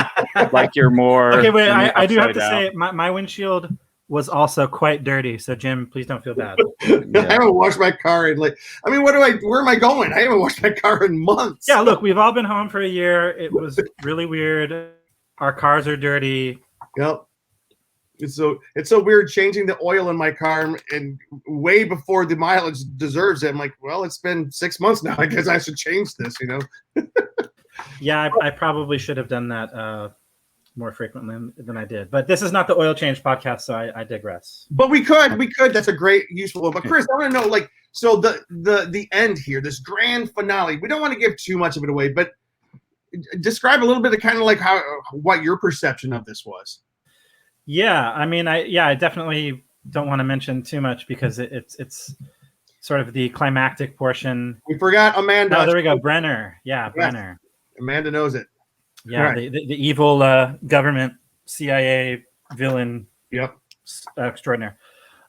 like you're more. Okay, wait, I do have to say my windshield was also quite dirty. So Jim, please don't feel bad. I haven't washed my car in where am I going? I haven't washed my car in months. Yeah, look, we've all been home for a year. It was really weird. Our cars are dirty. Yep. It's so weird changing the oil in my car and way before the mileage deserves it. I'm like, well, it's been 6 months now. I guess I should change this, Yeah, I probably should have done that more frequently than I did. But this is not the oil change podcast, so I digress. But we could. That's a great, useful one. But Chris, I want to know, so the end here, this grand finale. We don't want to give too much of it away, but describe a little bit of kind of what your perception of this was. Yeah, I mean, I definitely don't want to mention too much because it's sort of the climactic portion. We forgot Amanda. Oh, there we go, Brenner. Yeah, Brenner. Amanda knows it. Yeah, right. the evil government CIA villain. Yep. Extraordinaire.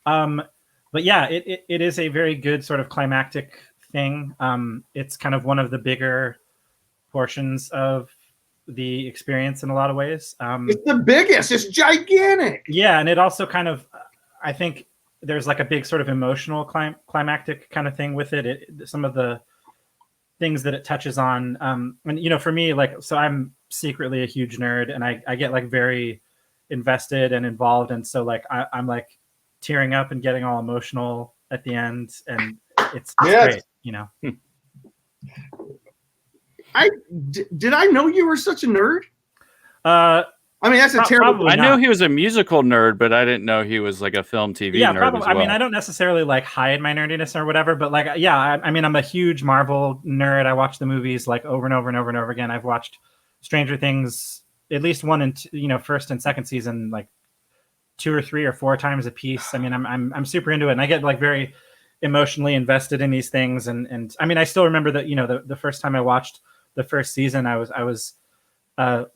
But yeah, it is a very good sort of climactic thing. It's kind of one of the bigger portions of the experience in a lot of ways. It's the biggest. It's gigantic. Yeah, and it also kind of, I think there's like a big sort of emotional climactic kind of thing with it. Some of the things that it touches on, and you know, for me, like, so I'm secretly a huge nerd, and I get like very invested and involved, and so like I'm like tearing up and getting all emotional at the end, and it's great, you know. Did I know you were such a nerd? I mean, that's a terrible. I knew he was a musical nerd, but I didn't know he was like a film TV nerd probably. as well. I mean, I don't necessarily like hide my nerdiness or whatever, but like, yeah, I mean, I'm a huge Marvel nerd. I watch the movies like over and over and over and over again. I've watched Stranger Things at least one and two, you know, first and second season like 2 or 3 or 4 times a piece. I mean, I'm super into it, and I get like very emotionally invested in these things. And I mean, I still remember that, you know, the first time I watched the first season, I was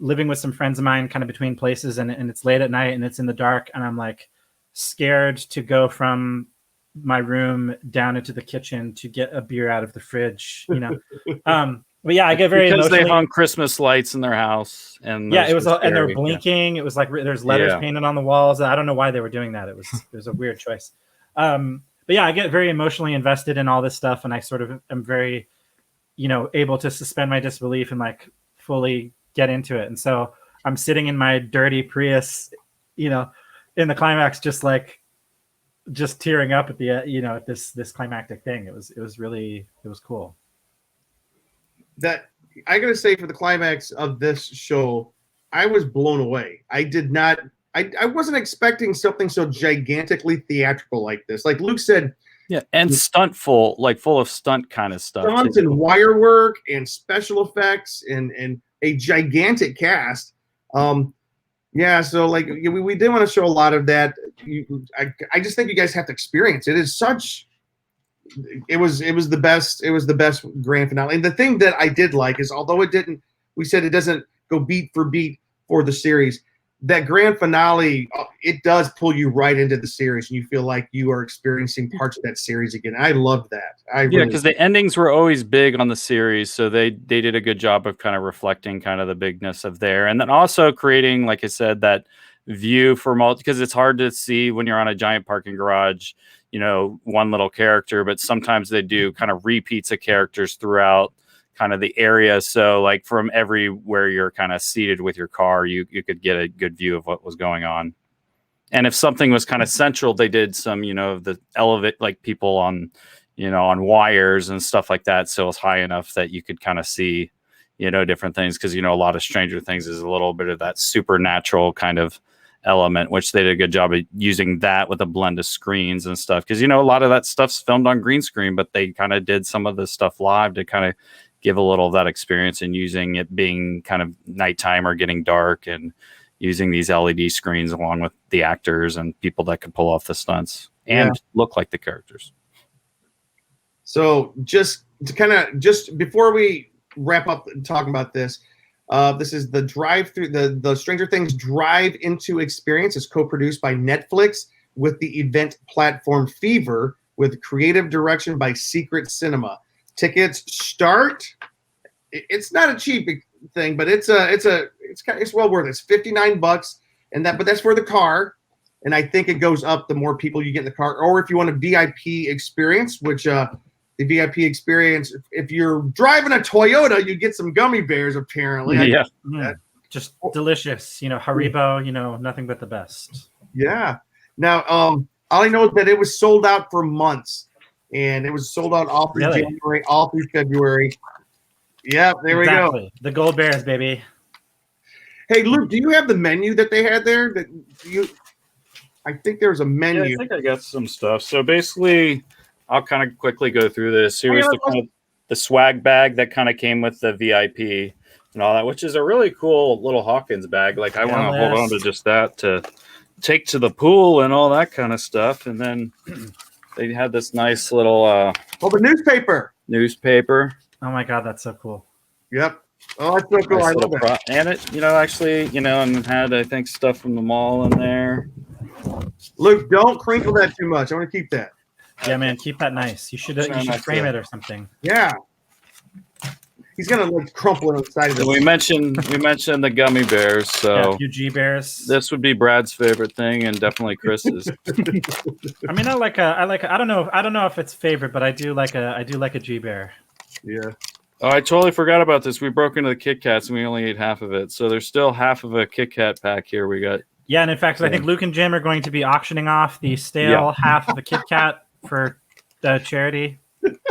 living with some friends of mine kind of between places, and it's late at night and it's in the dark, and I'm like scared to go from my room down into the kitchen to get a beer out of the fridge, you know. But yeah, I get very because emotionally. they hung Christmas lights in their house, and yeah, it was, and they're blinking. It was like there's letters Yeah. painted on the walls. I don't know why they were doing that. It was a weird choice. But yeah, I get very emotionally invested in all this stuff, and I sort of am very, you know, able to suspend my disbelief and like fully get into it. And so I'm sitting in my dirty Prius, you know, in the climax, just tearing up at the, you know, at this climactic thing. It was cool. That I gotta say, for the climax of this show, I was blown away. I wasn't expecting something so gigantically theatrical like this. Like Luke said, yeah, and full of stunt kind of stuff. Stunts and wire work and special effects and a gigantic cast. Yeah, so like we did want to show a lot of that. I just think you guys have to experience it. It's such. It was the best. It was the best grand finale. And the thing that I did like is, although it didn't, we said it doesn't go beat for beat for the series. That grand finale, it does pull you right into the series, and you feel like you are experiencing parts of that series again. I loved that. Yeah, because the endings were always big on the series, so they did a good job of kind of reflecting kind of the bigness of there, and then also creating, like I said, that view for because it's hard to see when you're on a giant parking garage, you know, one little character, but sometimes they do kind of repeats of characters throughout kind of the area. So like from everywhere you're kind of seated with your car, you could get a good view of what was going on. And if something was kind of central, they did some, you know, the elevate, like people on, you know, on wires and stuff like that. So it's high enough that you could kind of see, you know, different things. Cause, you know, a lot of Stranger Things is a little bit of that supernatural kind of element, which they did a good job of using that with a blend of screens and stuff. Cause, you know, a lot of that stuff's filmed on green screen, but they kind of did some of the stuff live to kind of give a little of that experience, and using it being kind of nighttime or getting dark, and using these LED screens along with the actors and people that could pull off the stunts and look like the characters. So just to kind of, just before we wrap up talking about this, this is the drive-through, the Stranger Things Drive-Thru Experience is co-produced by Netflix with the event platform Fever, with creative direction by Secret Cinema. Tickets start. It's not a cheap thing, but it's well worth it. It's $59, but that's for the car, and I think it goes up the more people you get in the car. Or if you want a VIP experience, which the VIP experience, if you're driving a Toyota, you get some Gummy Bears apparently. Yeah, just delicious. You know, Haribo. You know, nothing but the best. Yeah. Now, all I know is that it was sold out for months. And it was sold out all through January, all through February. Yeah, there we go. The Gold Bears, baby. Hey, Luke, do you have the menu that they had there? I think there was a menu. Yeah, I think I got some stuff. So basically, I'll kind of quickly go through this. Here's the swag bag that kind of came with the VIP and all that, which is a really cool little Hawkins bag. Like I want to hold on to just that to take to the pool and all that kind of stuff. And then they had this nice little the newspaper. Oh my god, that's so cool. Yep. Oh, that's so cool. Nice I love it. And it, you know, actually, you know, and had, I think, stuff from the mall in there. Luke, don't crinkle that too much. I want to keep that. Yeah, man, keep that nice. You should frame it or something. Yeah. He's gonna like crumple it on the side of So it. we mentioned the Gummy Bears, so UG Bears. this would be Brad's favorite thing, and definitely Chris's. I mean, I don't know if it's favorite, but I do like a G Bear. Yeah. Oh, I totally forgot about this. We broke into the Kit Kats and we only ate half of it, so there's still half of a Kit Kat pack here. We got. Yeah, and in fact, I think Luke and Jim are going to be auctioning off the stale half of a Kit Kat for the charity.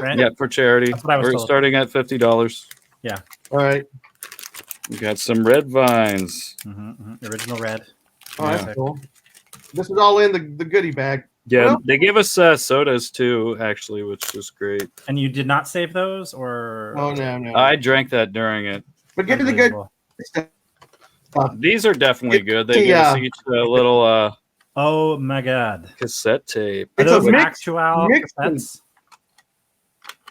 Right? Yeah, for charity. We're told. starting at $50. Yeah. All right. We got some red vines. Original red. Oh, that's cool. This is all in the goodie bag. Yeah, Well, they gave us sodas too, actually, which was great. And you did not save those, or? Oh no. I drank that during it. But get to the good stuff. These are definitely good. They gave us each a little. Oh my god! Cassette tape. Are It's those a actual mixing. cassettes?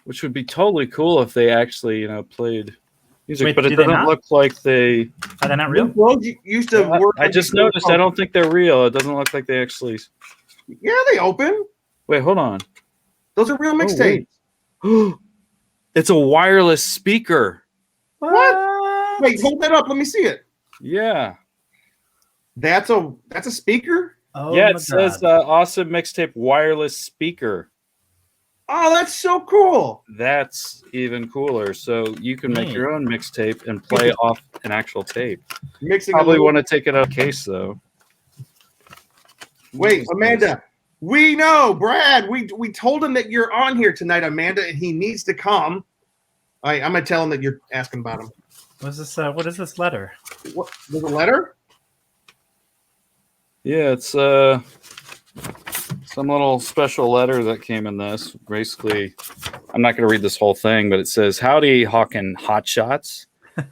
Which would be totally cool if they actually, played music. Wait, but it do they doesn't not? look like they. Are they not real? Well, you used to work. I just noticed. I don't think they're real. It doesn't look like they actually. Yeah, they open. Wait, hold on. Those are real mixtapes. It's a wireless speaker. What? Wait, hold that up. Let me see it. Yeah. That's a speaker. Oh Yeah, my it says God. awesome mixtape wireless speaker. Oh, that's so cool. That's even cooler. So you can make Neat. your own mixtape and play off an actual tape. Mixing. Probably want to take it out of case though. Wait, Amanda. We know, Brad. We told him that you're on here tonight, Amanda, and he needs to come. I'm gonna tell him that you're asking about him. What's this? What is this letter? What? There's a letter? Yeah, it's some little special letter that came in this. Basically, I'm not going to read this whole thing, but it says, "Howdy, Hawkin Hotshots.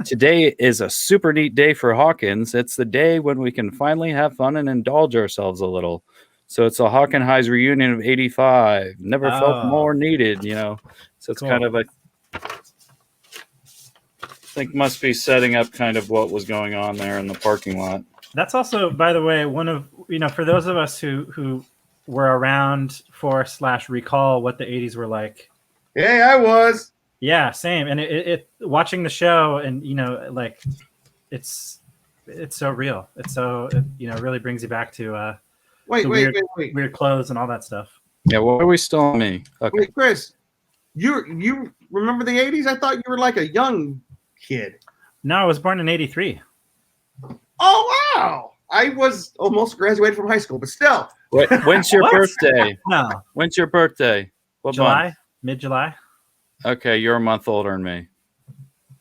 Today is a super neat day for Hawkins. It's the day when we can finally have fun and indulge ourselves a little. So it's a Hawkin Highs reunion of '85. Never felt more needed, So it's Cool. kind of I think must be setting up kind of what was going on there in the parking lot. That's also, by the way, one of for those of us who were around for / recall what the 80s were like. Hey, I was. Yeah, same. And it watching the show and like it's so real. It's so it really brings you back to Wait. weird clothes and all that stuff. Yeah, why are we still on me? Okay. Wait, Chris, you remember the 80s? I thought you were like a young kid. No, I was born in '83. Oh, wow. I was almost graduated from high school, but still. Wait, when's your What? birthday? No, When's your birthday? What July, month? mid-July. Okay, you're a month older than me.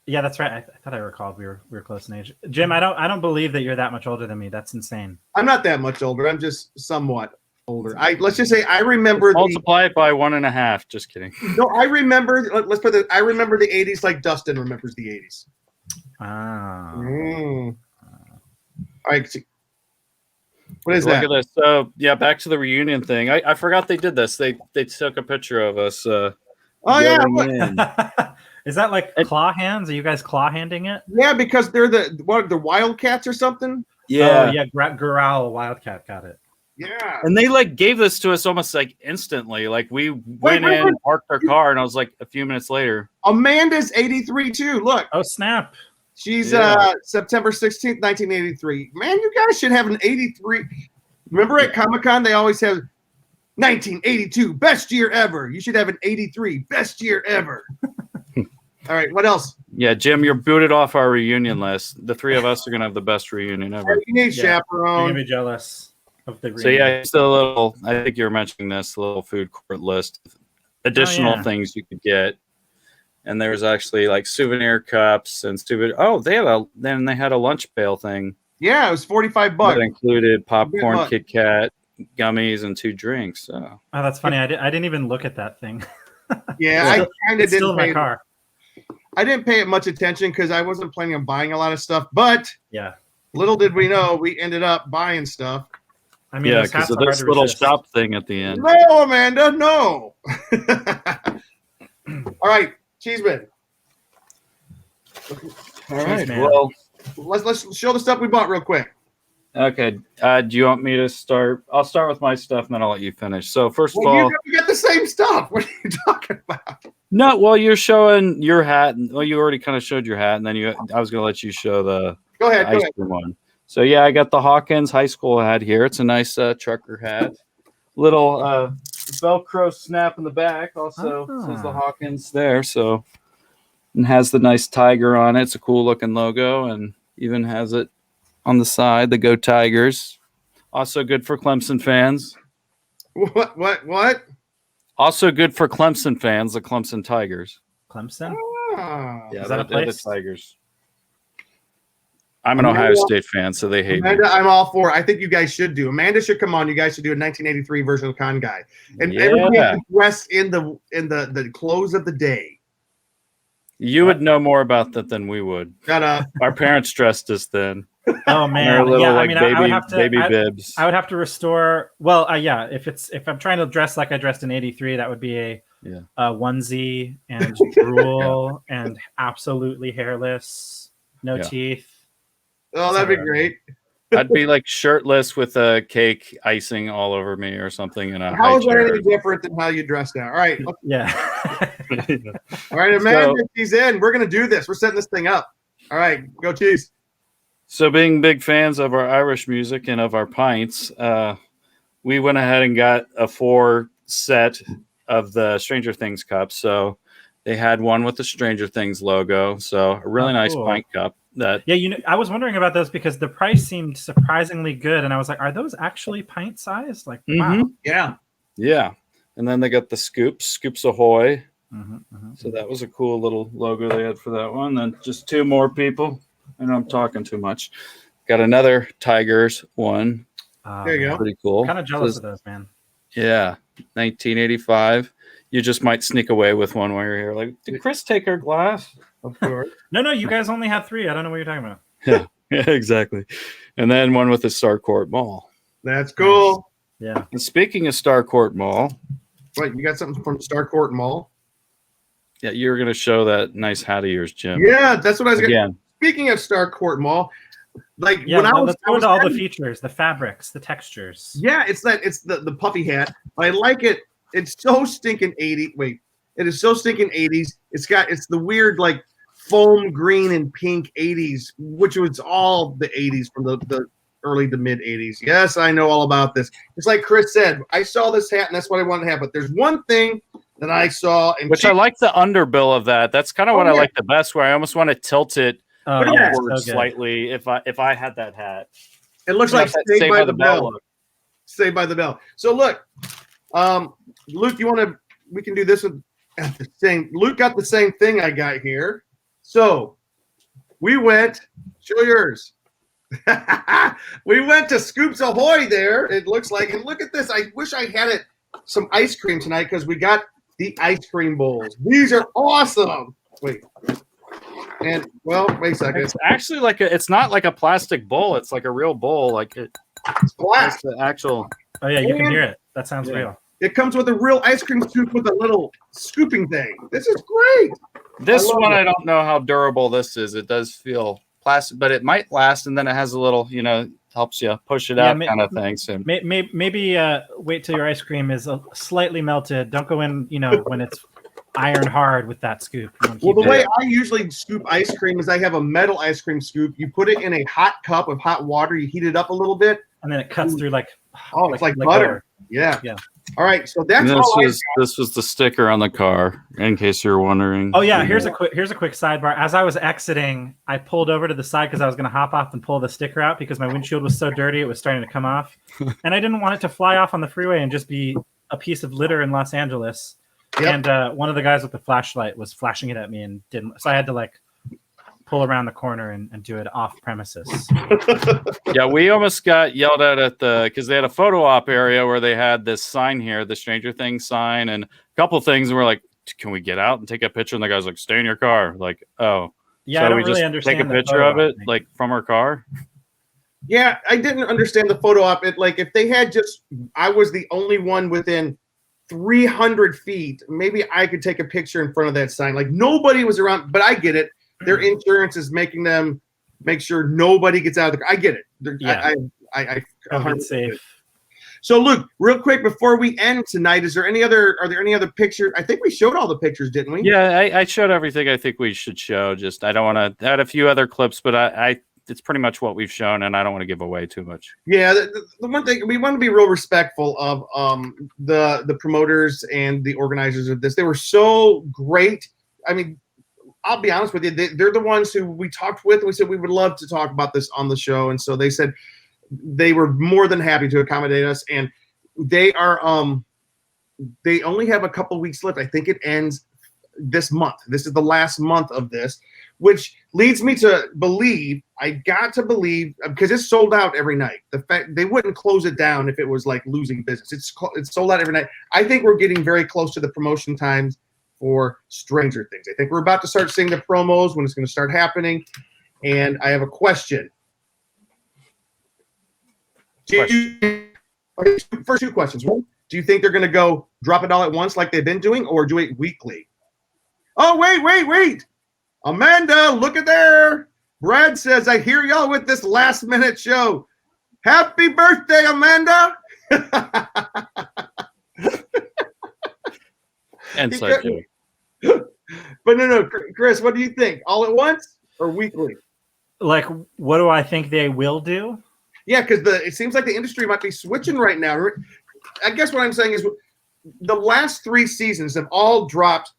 Yeah, that's right. I thought I recalled we were close in age. Jim, I don't believe that you're that much older than me. That's insane. I'm not that much older. I'm just somewhat older. Let's just say I remember Multiply it by 1.5. Just kidding. I remember. Let's put I remember the 80s like Dustin remembers the 80s. Ah. All right. What is Look that? at this. So yeah, back to the reunion thing. I forgot they did this. They took a picture of us. Oh yeah. going in. Is that like claw hands? Are you guys claw handing it? Yeah, because they're the Wildcats or something. Yeah. Oh, yeah. Growl Wildcat got it. Yeah. And they like gave this to us almost like instantly. Like we went in, parked our car, and I was like a few minutes later. Amanda's 83 too. Look. Oh snap. She's September 16th, 1983. Man, you guys should have an 83. Remember at Comic-Con, they always have 1982, best year ever. You should have an 83, best year ever. All right, what else? Yeah, Jim, you're booted off our reunion list. The three of us are going to have the best reunion ever. You need You're chaperone. gonna be jealous of the. So yeah, it's a little, I think you were mentioning this, the little food court list. Additional things you could get. And there was actually like souvenir cups and they had a lunch pail thing. Yeah, it was $45. That included popcorn, $100. Kit Kat, gummies, and 2 drinks. So. Oh, that's funny. I didn't even look at that thing. Yeah, I kind of It's still didn't in my pay. car. I didn't pay it much attention because I wasn't planning on buying a lot of stuff. But Yeah. little did we know, we ended up buying stuff. I mean, Yeah, those hats because of are hard this to little resist. shop thing at the end. No, Amanda, no. All right, Cheeseman. All right, man. well, Let's show the stuff we bought real quick. Okay. Do you want me to start? I'll start with my stuff, and then I'll let you finish. So first of all, you got the same stuff. What are you talking about? no. Well, you're showing your hat, and well, you already kind of showed your hat, and then I was going to let you show the Go ahead. ice cream one. So yeah, I got the Hawkins high school hat here. It's a nice trucker hat. Little Velcro snap in the back. Also says the Hawkins there. So and has the nice tiger on it. It's a cool looking logo, and even has it on the side, the Go Tigers. Also good for Clemson fans. What? Also good for Clemson fans, the Clemson Tigers. Clemson? Yeah, is that a they're place? the Tigers. I'm an Ohio State fan, so they hate Amanda, me. I'm all for it. I think you guys should do. Amanda should come on. You guys should do a 1983 version of Con Guy. And everybody is dressed in the clothes of the day. You would know more about that than we would. Shut up. Our parents dressed us then. Oh man, little, yeah. like, I mean, baby, I would have to. baby bibs. I would have to restore. Well, yeah. If I'm trying to dress like I dressed in '83, that would be a onesie and drool and absolutely hairless, no teeth. Oh, that'd be great. I'd be like shirtless with a cake icing all over me or something. In a How is that any different than how you dress now? All right. Yeah. All right, Amanda, she's in. We're gonna do this. We're setting this thing up. All right, go Chiefs. So being big fans of our Irish music and of our pints, we went ahead and got a 4 set of the Stranger Things cups. So they had one with the Stranger Things logo. So a really nice pint cup. I was wondering about those because the price seemed surprisingly good, and I was like, "Are those actually pint size?" Like, wow, yeah. And then they got the Scoops Ahoy. So that was a cool little logo they had for that one. Then just 2 more people. I know I'm talking too much. Got another Tigers one. There you go. Pretty cool. Kind of jealous of those, man. Yeah, 1985. You just might sneak away with one while you're here. Like, did Chris take our glass? Of course. No, you guys only had 3. I don't know what you're talking about. Yeah, exactly. And then one with the Starcourt Mall. That's cool. Yeah. And speaking of Starcourt Mall. Wait, you got something from Starcourt Mall? Yeah, you were going to show that nice hat of yours, Jim. Yeah, that's what I was going to. Speaking of Starcourt Mall, like when I was all the features, the fabrics, the textures. Yeah, it's the puffy hat. I like it. It's so stinking 80. Wait, it is so stinking 80s. It's the weird like foam green and pink 80s, which was all the 80s from the early to mid 80s. Yes, I know all about this. It's like Chris said, I saw this hat and that's what I wanted to have. But there's one thing that I saw, which I like the underbill of that. That's kind of what I like the best, where I almost want to tilt it upward slightly if I had that hat. It looks like Saved by the Bell. Saved by the Bell. So look, Luke, we can do this with the same. Luke got the same thing I got here. So we went, show yours. We went to Scoops Ahoy there. It looks like, and look at this. I wish I had some ice cream tonight because we got the ice cream bowls. These are awesome. Wait. And wait a second. It's actually it's not like a plastic bowl. It's like a real bowl. Like it's glass. The actual. Oh yeah, you can hear it. That sounds real. It comes with a real ice cream scoop with a little scooping thing. This is great. This one, I don't know how durable this is. It does feel plastic, but it might last. And then it has a little, helps you push it out kind of thing. So maybe wait till your ice cream is slightly melted. Don't go in, when it's iron hard with that scoop. Well, the way I usually scoop ice cream is I have a metal ice cream scoop. You put it in a hot cup of hot water. You heat it up a little bit. And then it cuts through like butter. Yeah. All right. So that's this was the sticker on the car, in case you're wondering. Oh yeah. Here's a quick sidebar. As I was exiting, I pulled over to the side because I was going to hop off and pull the sticker out because my windshield was so dirty it was starting to come off, and I didn't want it to fly off on the freeway and just be a piece of litter in Los Angeles. Yep. And one of the guys with the flashlight was flashing it at me and didn't. So I had to pull around the corner and do it off premises. Yeah, we almost got yelled at because they had a photo op area where they had this sign here, the Stranger Things sign, and a couple things. And we're like, can we get out and take a picture? And the guy's like, stay in your car. Like, oh. Yeah, so I don't we really just understand take a picture of it, from our car. Yeah, I didn't understand the photo op. If they had I was the only one within 300 feet, maybe I could take a picture in front of that sign. Nobody was around, but I get it. Their insurance is making them make sure nobody gets out of the car. I get it. I COVID safe. So, Luke, real quick before we end tonight, are there any other pictures? I think we showed all the pictures, didn't we? Yeah, I showed everything I think we should show. Just I don't want to add a few other clips, but I it's pretty much what we've shown, and I don't want to give away too much. Yeah, the one thing we want to be real respectful of the promoters and the organizers of this. They were so great. I mean, I'll be honest with you, they're the ones who we talked with. We said we would love to talk about this on the show, and so they said they were more than happy to accommodate us. And they are they only have a couple weeks left. I think it ends this month. This is the last month of this, which leads me to believe, because it's sold out every night. The fact they wouldn't close it down if it was like losing business. It's sold out every night. I think we're getting very close to the promotion times for Stranger Things. I think we're about to start seeing the promos when it's going to start happening. And I have a question. First two questions. One, do you think they're going to go drop it all at once like they've been doing, or do it weekly? Oh, wait. Amanda, look at there. Brad says, I hear y'all with this last minute show. Happy birthday, Amanda. And so too. But no, Chris, what do you think? All at once or weekly? Like, what do I think they will do? Yeah, because it seems like the industry might be switching right now. I guess what I'm saying is the last 3 seasons have all dropped.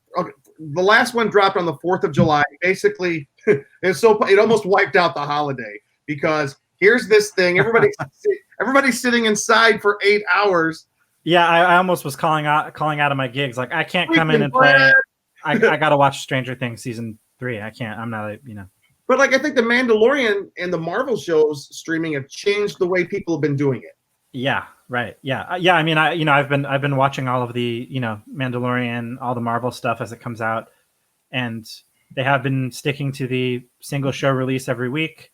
The last one dropped on the 4th of July. Basically, it almost wiped out the holiday because here's this thing. Everybody's sitting inside for 8 hours. Yeah, I almost was calling out of my gigs. Like, I can't come in and play. I got to watch Stranger Things season 3. I can't. I'm not, But like, I think the Mandalorian and the Marvel shows streaming have changed the way people have been doing it. Yeah, right. Yeah. I mean, I've been watching all of the, Mandalorian, all the Marvel stuff as it comes out, and they have been sticking to the single show release every week.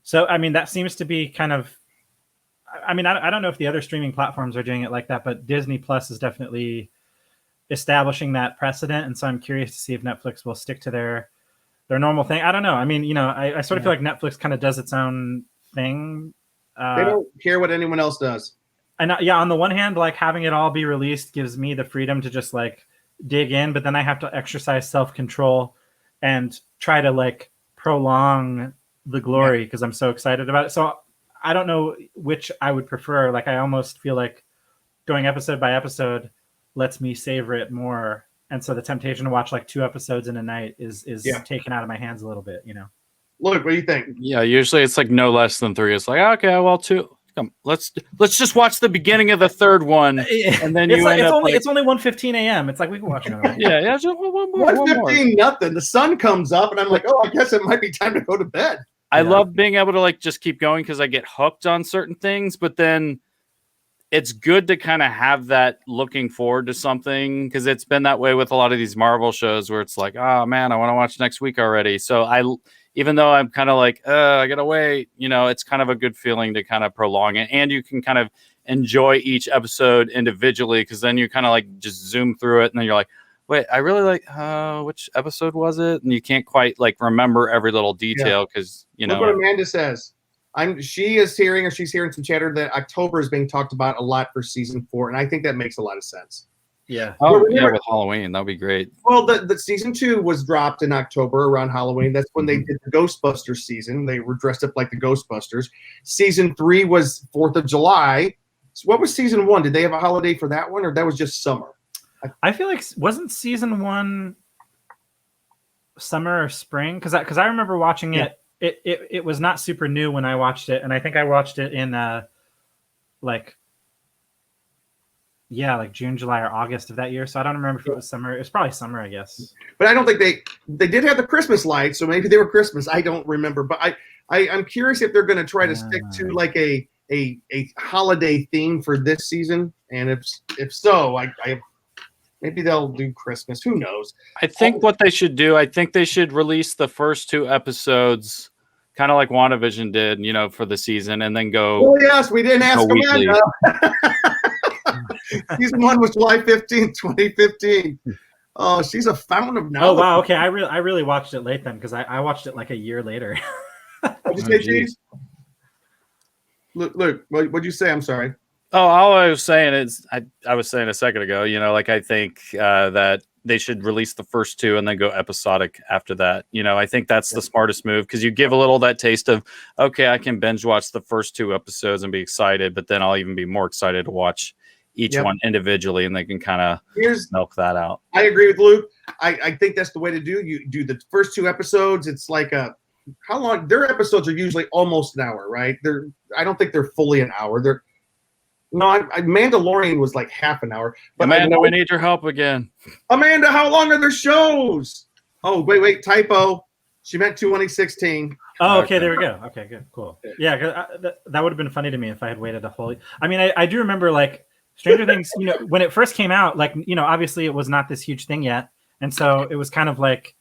So, I mean, that seems to be kind of, I mean, I don't know if the other streaming platforms are doing it like that, but Disney Plus is definitely establishing that precedent. And so I'm curious to see if Netflix will stick to their normal thing. I don't know. I mean, I sort of feel like Netflix kind of does its own thing. They don't care what anyone else does. And on the one hand, like, having it all be released gives me the freedom to just like dig in, but then I have to exercise self-control and try to like prolong the glory because I'm so excited about it. So I don't know which I would prefer. Like, I almost feel like going episode by episode lets me savor it more. And so the temptation to watch like 2 episodes in a night is taken out of my hands a little bit, Look, what do you think? Yeah, usually it's like no less than 3. It's like, okay, well, 2. Come, let's just watch the beginning of the 3rd one, and then it's only 1:15 a.m. It's like we can watch it. Yeah, just one more. 1:15, nothing. The sun comes up, and I'm like, oh, I guess it might be time to go to bed. I love being able to like just keep going because I get hooked on certain things, but then it's good to kind of have that looking forward to something because it's been that way with a lot of these Marvel shows where it's like, oh man, I want to watch next week already. So even though I'm kind of like, I gotta wait, it's kind of a good feeling to kind of prolong it. And you can kind of enjoy each episode individually because then you kind of like just zoom through it and then you're like, wait, I really like, which episode was it? And you can't quite like remember every little detail because, Look what Amanda says. She's hearing some chatter that October is being talked about a lot for season 4. And I think that makes a lot of sense. Yeah. Oh, yeah, with Halloween. That'd be great. Well, the season 2 was dropped in October around Halloween. That's when they did the Ghostbusters season. They were dressed up like the Ghostbusters. Season 3 was 4th of July. So what was season 1? Did they have a holiday for that one, or that was just summer? I feel like wasn't season 1 summer or spring? Because I remember watching it. It was not super new when I watched it, and I think I watched it in like June, July, or August of that year. So I don't remember if it was summer. It was probably summer, I guess. But I don't think they did have the Christmas lights, so maybe they were Christmas. I don't remember, but I'm curious if they're going to try to stick to like a holiday theme for this season, and if so, I maybe they'll do Christmas. Who knows? I think what they should do, I think they should release the first 2 episodes kind of like WandaVision did, for the season, and then go. Oh yes, we didn't ask Amanda. Season 1 was July 15th, 2015. Oh, she's a fountain of knowledge. Oh wow, okay. I really watched it late then because I watched it like a year later. What'd you say, Cheese? Look, what'd you say? I'm sorry. Oh, all I was saying is, I was saying a second ago, like I think that they should release the first two and then go episodic after that. I think that's the smartest move because you give a little that taste of, okay, I can binge watch the first two episodes and be excited, but then I'll even be more excited to watch each one individually, and they can kind of milk that out. I agree with Luke. I think that's the way to do. You do the first two episodes. It's like how long? Their episodes are usually almost an hour, right? I don't think they're fully an hour. Mandalorian was like half an hour. But Amanda, we need your help again. Amanda, how long are their shows? Oh, wait, typo. She meant 2016. Oh, okay, there we go. Okay, good, cool. Yeah, that would have been funny to me if I had waited a whole. I mean, I do remember like Stranger Things. When it first came out, like obviously it was not this huge thing yet, and so it was kind of like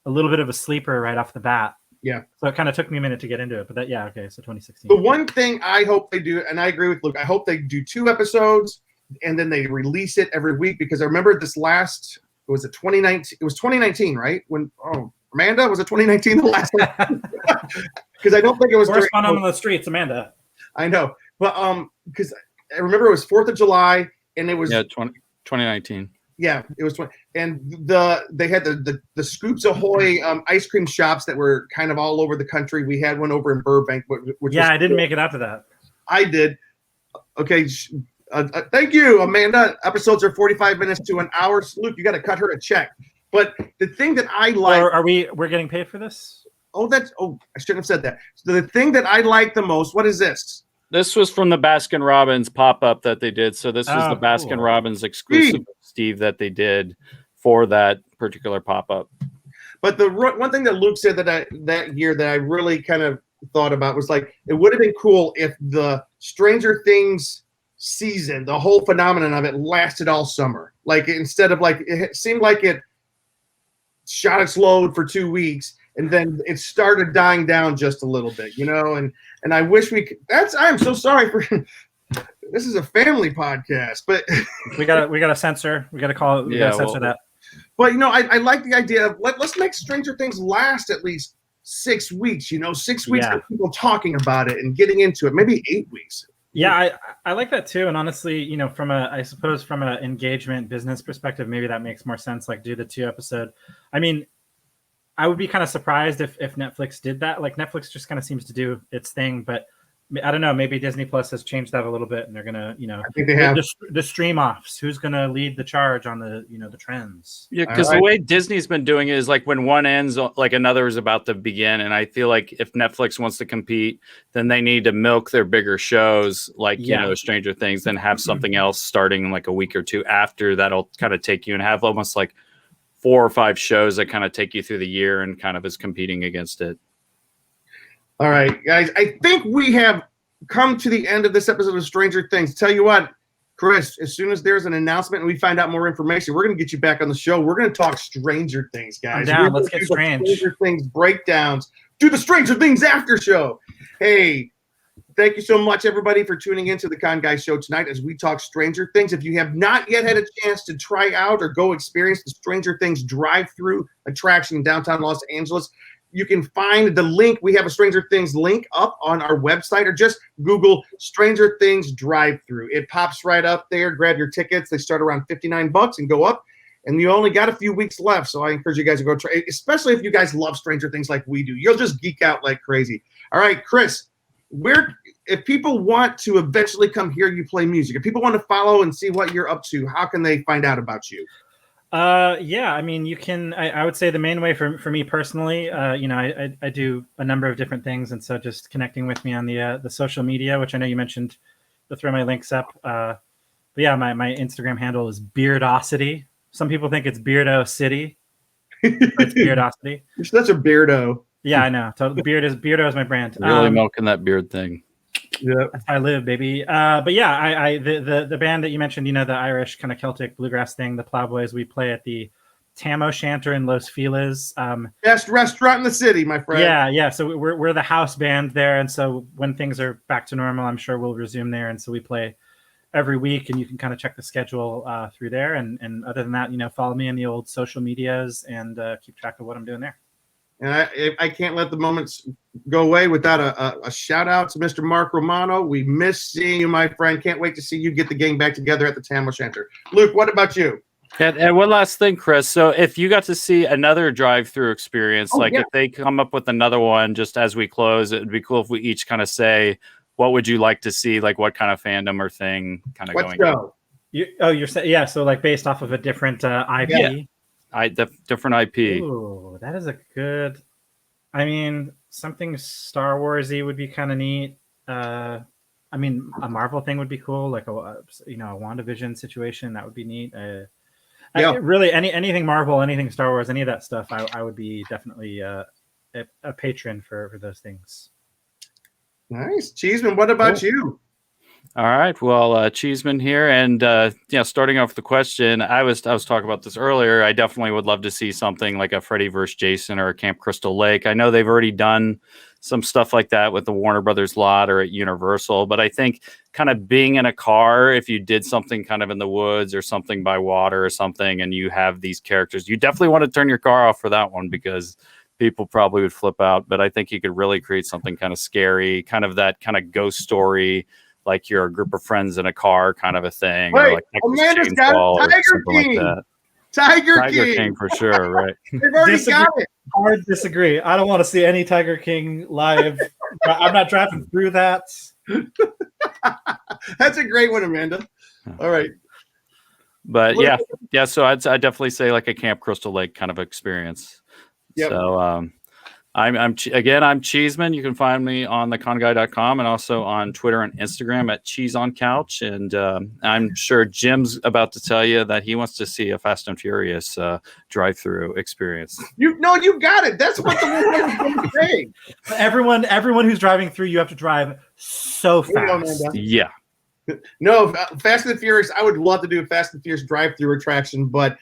a little bit of a sleeper right off the bat. Yeah. So it kind of took me a minute to get into it, but okay, so 2016. The one thing I hope they do, and I agree with Luke, I hope they do 2 episodes and then they release it every week, because I remember this last, was it 2019? It was 2019, right? Amanda, was it 2019 the last one? Because I don't think it was. Worst fun on the streets, Amanda. I know, but because I remember it was 4th of July and it was 2019. Yeah, it was 20, and they had the Scoops Ahoy ice cream shops that were kind of all over the country. We had one over in Burbank, which I didn't make it out to that. I did. Okay, thank you, Amanda. Episodes are 45 minutes to an hour. Luke, you got to cut her a check. But the thing that I like, we're getting paid for this? I shouldn't have said that. So the thing that I like the most, what is this? This was from the Baskin Robbins pop-up that they did. So this was the Baskin Robbins exclusive Steve that they did for that particular pop-up. But the one thing that Luke said that year that I really kind of thought about was like, it would have been cool if the Stranger Things season, the whole phenomenon of it, lasted all summer. Like instead of like, it seemed like it shot its load for 2 weeks and then it started dying down just a little bit, and I wish we could. I'm so sorry for. This is a family podcast, but we gotta censor. We gotta call it. We gotta censor that. But I like the idea of let's make Stranger Things last at least 6 weeks. 6 weeks of people talking about it and getting into it. Maybe 8 weeks. Yeah, I like that too. And honestly, from an engagement business perspective, maybe that makes more sense. Like do the 2 episode. I mean, I would be kind of surprised if Netflix did that. Like Netflix just kind of seems to do its thing, but I don't know. Maybe Disney Plus has changed that a little bit, and they're gonna, I think they have the stream offs. Who's gonna lead the charge on the, the trends? Yeah, because the way Disney's been doing it is like when one ends, like another is about to begin. And I feel like if Netflix wants to compete, then they need to milk their bigger shows, like Stranger Things, then have something else starting in like a week or 2 after that'll kind of take you and have almost like 4 or 5 shows that kind of take you through the year and kind of is competing against it. All right, guys, I think we have come to the end of this episode of Stranger Things. Tell you what, Chris, as soon as there's an announcement and we find out more information, we're going to get you back on the show. We're going to talk Stranger Things, guys. I'm down. Let's get strange. Stranger Things breakdowns. Do the Stranger Things after show. Hey, thank you so much, everybody, for tuning into the Con Guy Show tonight as we talk Stranger Things. If you have not yet had a chance to try out or go experience the Stranger Things Drive-Thru attraction in downtown Los Angeles, you can find the link. We have a Stranger Things link up on our website, or just Google Stranger Things Drive-Thru. It pops right up there. Grab your tickets. They start around $59 and go up. And you only got a few weeks left, so I encourage you guys to go try, especially if you guys love Stranger Things like we do. You'll just geek out like crazy. All right, Chris, if people want to eventually come hear you play music, if people want to follow and see what you're up to, how can they find out about you? I mean, you can. I would say the main way for me personally, I do a number of different things, and so just connecting with me on the social media, which I know you mentioned. I'll throw my links up. But yeah, my Instagram handle is Beardosity. Some people think it's Beardo City. It's Beardosity. That's a beardo. Yeah, I know. So Beardo is my brand. Really milking that beard thing. Yeah, that's how I live, baby. But yeah, the band that you mentioned, the Irish kind of Celtic bluegrass thing, the Plowboys, we play at the Tam O'Shanter in Los Feliz. Best restaurant in the city, my friend. Yeah. So we're the house band there, and so when things are back to normal, I'm sure we'll resume there. And so we play every week, and you can kind of check the schedule through there. And other than that, follow me in the old social medias and keep track of what I'm doing there. And I can't let the moments go away without a shout out to Mr. Mark Romano. We miss seeing you, my friend. Can't wait to see you get the gang back together at the Tamil Center. Luke, what about you? And one last thing, Chris. So if you got to see another drive-through experience, if they come up with another one just as we close, it would be cool if we each kind of say, what would you like to see? Like what kind of fandom or thing kind of going on? You're saying, so like based off of a different IP? Different IP. Ooh, that is a good... I mean, something Star Wars-y would be kind of neat. I mean, a Marvel thing would be cool, like a WandaVision situation. That would be neat. Really, anything Marvel, anything Star Wars, any of that stuff, I would be definitely a patron for those things. Nice. Cheeseman, what about you? All right. Well, Cheeseman here. And, starting off with the question, I was talking about this earlier. I definitely would love to see something like a Freddy vs. Jason or a Camp Crystal Lake. I know they've already done some stuff like that with the Warner Brothers lot or at Universal, but I think kind of being in a car, if you did something kind of in the woods or something by water or something, and you have these characters, you definitely want to turn your car off for that one because people probably would flip out. But I think you could really create something kind of scary, kind of that kind of ghost story, like you're a group of friends in a car kind of a thing. Wait, or like Amanda's got Tiger King. Like that. Tiger King for sure, right? They've already got it. Hard disagree. I don't want to see any Tiger King live. I'm not driving through that. That's a great one, Amanda. All right. But yeah. So I'd definitely say like a Camp Crystal Lake kind of experience. Yep. So I'm Cheeseman. You can find me on theconguy.com and also on Twitter and Instagram at Cheese on Couch. And I'm sure Jim's about to tell you that he wants to see a Fast and Furious drive-through experience. You got it. That's what the world is going to say. Everyone who's driving through, you have to drive so fast. Yeah. No, Fast and Furious. I would love to do a Fast and Furious drive-through attraction, but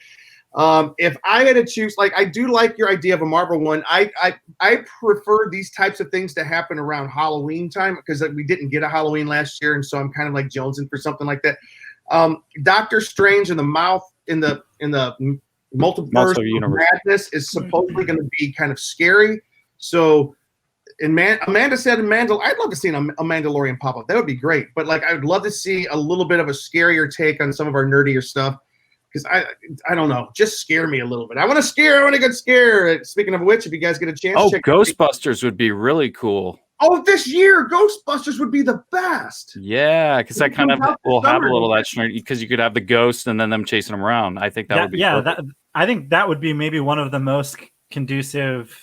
if I had to choose, like I do like your idea of a Marvel one. I prefer these types of things to happen around Halloween time because we didn't get a Halloween last year, and so I'm kind of like jonesing for something like that. Doctor Strange in the multiverse of madness is supposedly going to be kind of scary. So, Amanda said I'd love to see a Mandalorian pop up. That would be great. But like, I would love to see a little bit of a scarier take on some of our nerdier stuff. Because I don't know, just scare me a little bit. I want to get scared. Speaking of which, if you guys get a chance, check Ghostbusters would be really cool. Oh, this year, Ghostbusters would be the best. Yeah, because that kind of will have a little of that because you could have the ghost and then them chasing them around. I think that would be I think that would be maybe one of the most conducive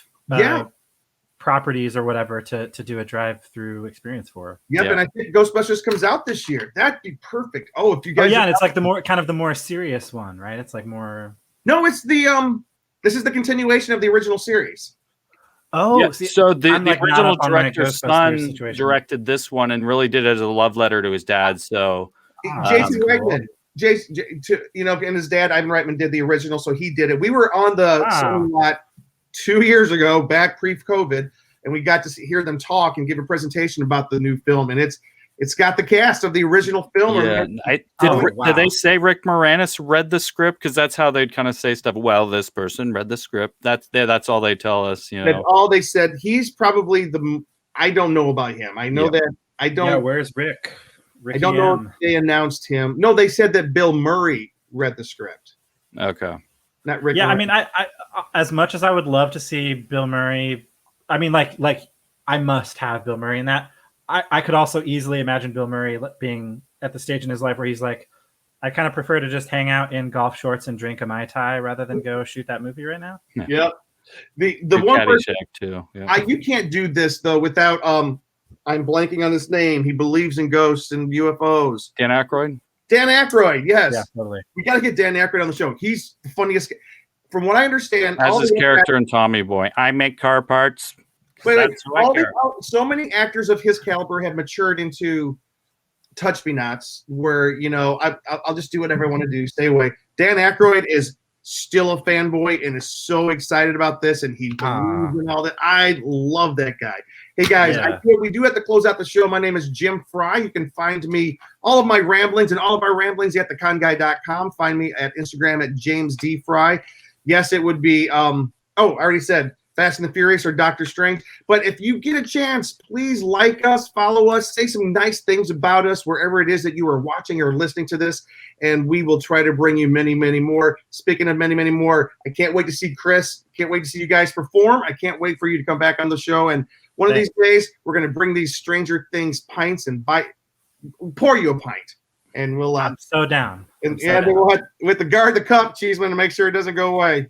properties or whatever to do a drive-through experience for. Yep, and I think Ghostbusters comes out this year. That'd be perfect. Oh, if you guys and it's like the more serious one, right? It's like more. No, it's the this is the continuation of the original series. Oh, yeah. So the original director's son directed this one and really did it as a love letter to his dad. So Jason Reitman, and his dad Ivan Reitman did the original, so he did it. We were on the Sony lot 2 years ago, back pre-COVID, and we got to hear them talk and give a presentation about the new film, and it's got the cast of the original film. Yeah, did they say Rick Moranis read the script? Because that's how they'd kind of say stuff. Well, this person read the script. That's all they tell us. That's all they said. He's probably I don't know about him. I know that I don't. Yeah, where's Rick? I don't know if they announced him. No, they said that Bill Murray read the script. Okay. Not Rick. Yeah, Murray. I mean, I as much as I would love to see Bill Murray, I mean, like I must have Bill Murray in that. I could also easily imagine Bill Murray being at the stage in his life where he's like, I kind of prefer to just hang out in golf shorts and drink a Mai Tai rather than go shoot that movie right now. Yep. The one person too. Yeah. You can't do this though without I'm blanking on his name. He believes in ghosts and UFOs. Dan Aykroyd. Dan Aykroyd, yes. Yeah, totally. We got to get Dan Aykroyd on the show. He's the funniest. From what I understand, as his character in Tommy Boy, I make car parts. So many actors of his caliber have matured into touch me nots, where I'll just do whatever I want to do. Stay away. Dan Aykroyd is still a fanboy and is so excited about this, and he believes in all that. I love that guy. Hey guys, we do have to close out the show. My name is Jim Fry. You can find me, all of my ramblings and all of our ramblings at theconguy.com. Find me at Instagram at James D. Fry. Yes, it would be. I already said Fast and the Furious or Doctor Strange. But if you get a chance, please like us, follow us, say some nice things about us wherever it is that you are watching or listening to this, and we will try to bring you many, many more. Speaking of many, many more, I can't wait to see Chris. Can't wait to see you guys perform. I can't wait for you to come back on the show. And one of these days, we're going to bring these Stranger Things pints and pour you a pint. And we'll. I'm so down. And we'll have, with the cup, Cheeseman, to make sure it doesn't go away.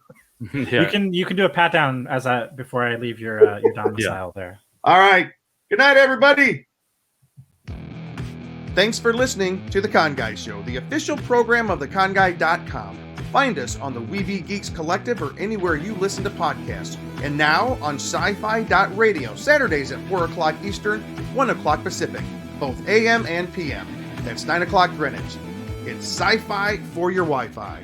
You can do a pat down before I leave your domicile there. All right. Good night, everybody. Thanks for listening to The Con Guy Show, the official program of theconguy.com. Find us on the Weeby Geeks Collective or anywhere you listen to podcasts. And now on sci-fi.radio, Saturdays at 4 o'clock Eastern, 1 o'clock Pacific, both AM and PM. That's 9 o'clock Greenwich. It's sci-fi for your Wi-Fi.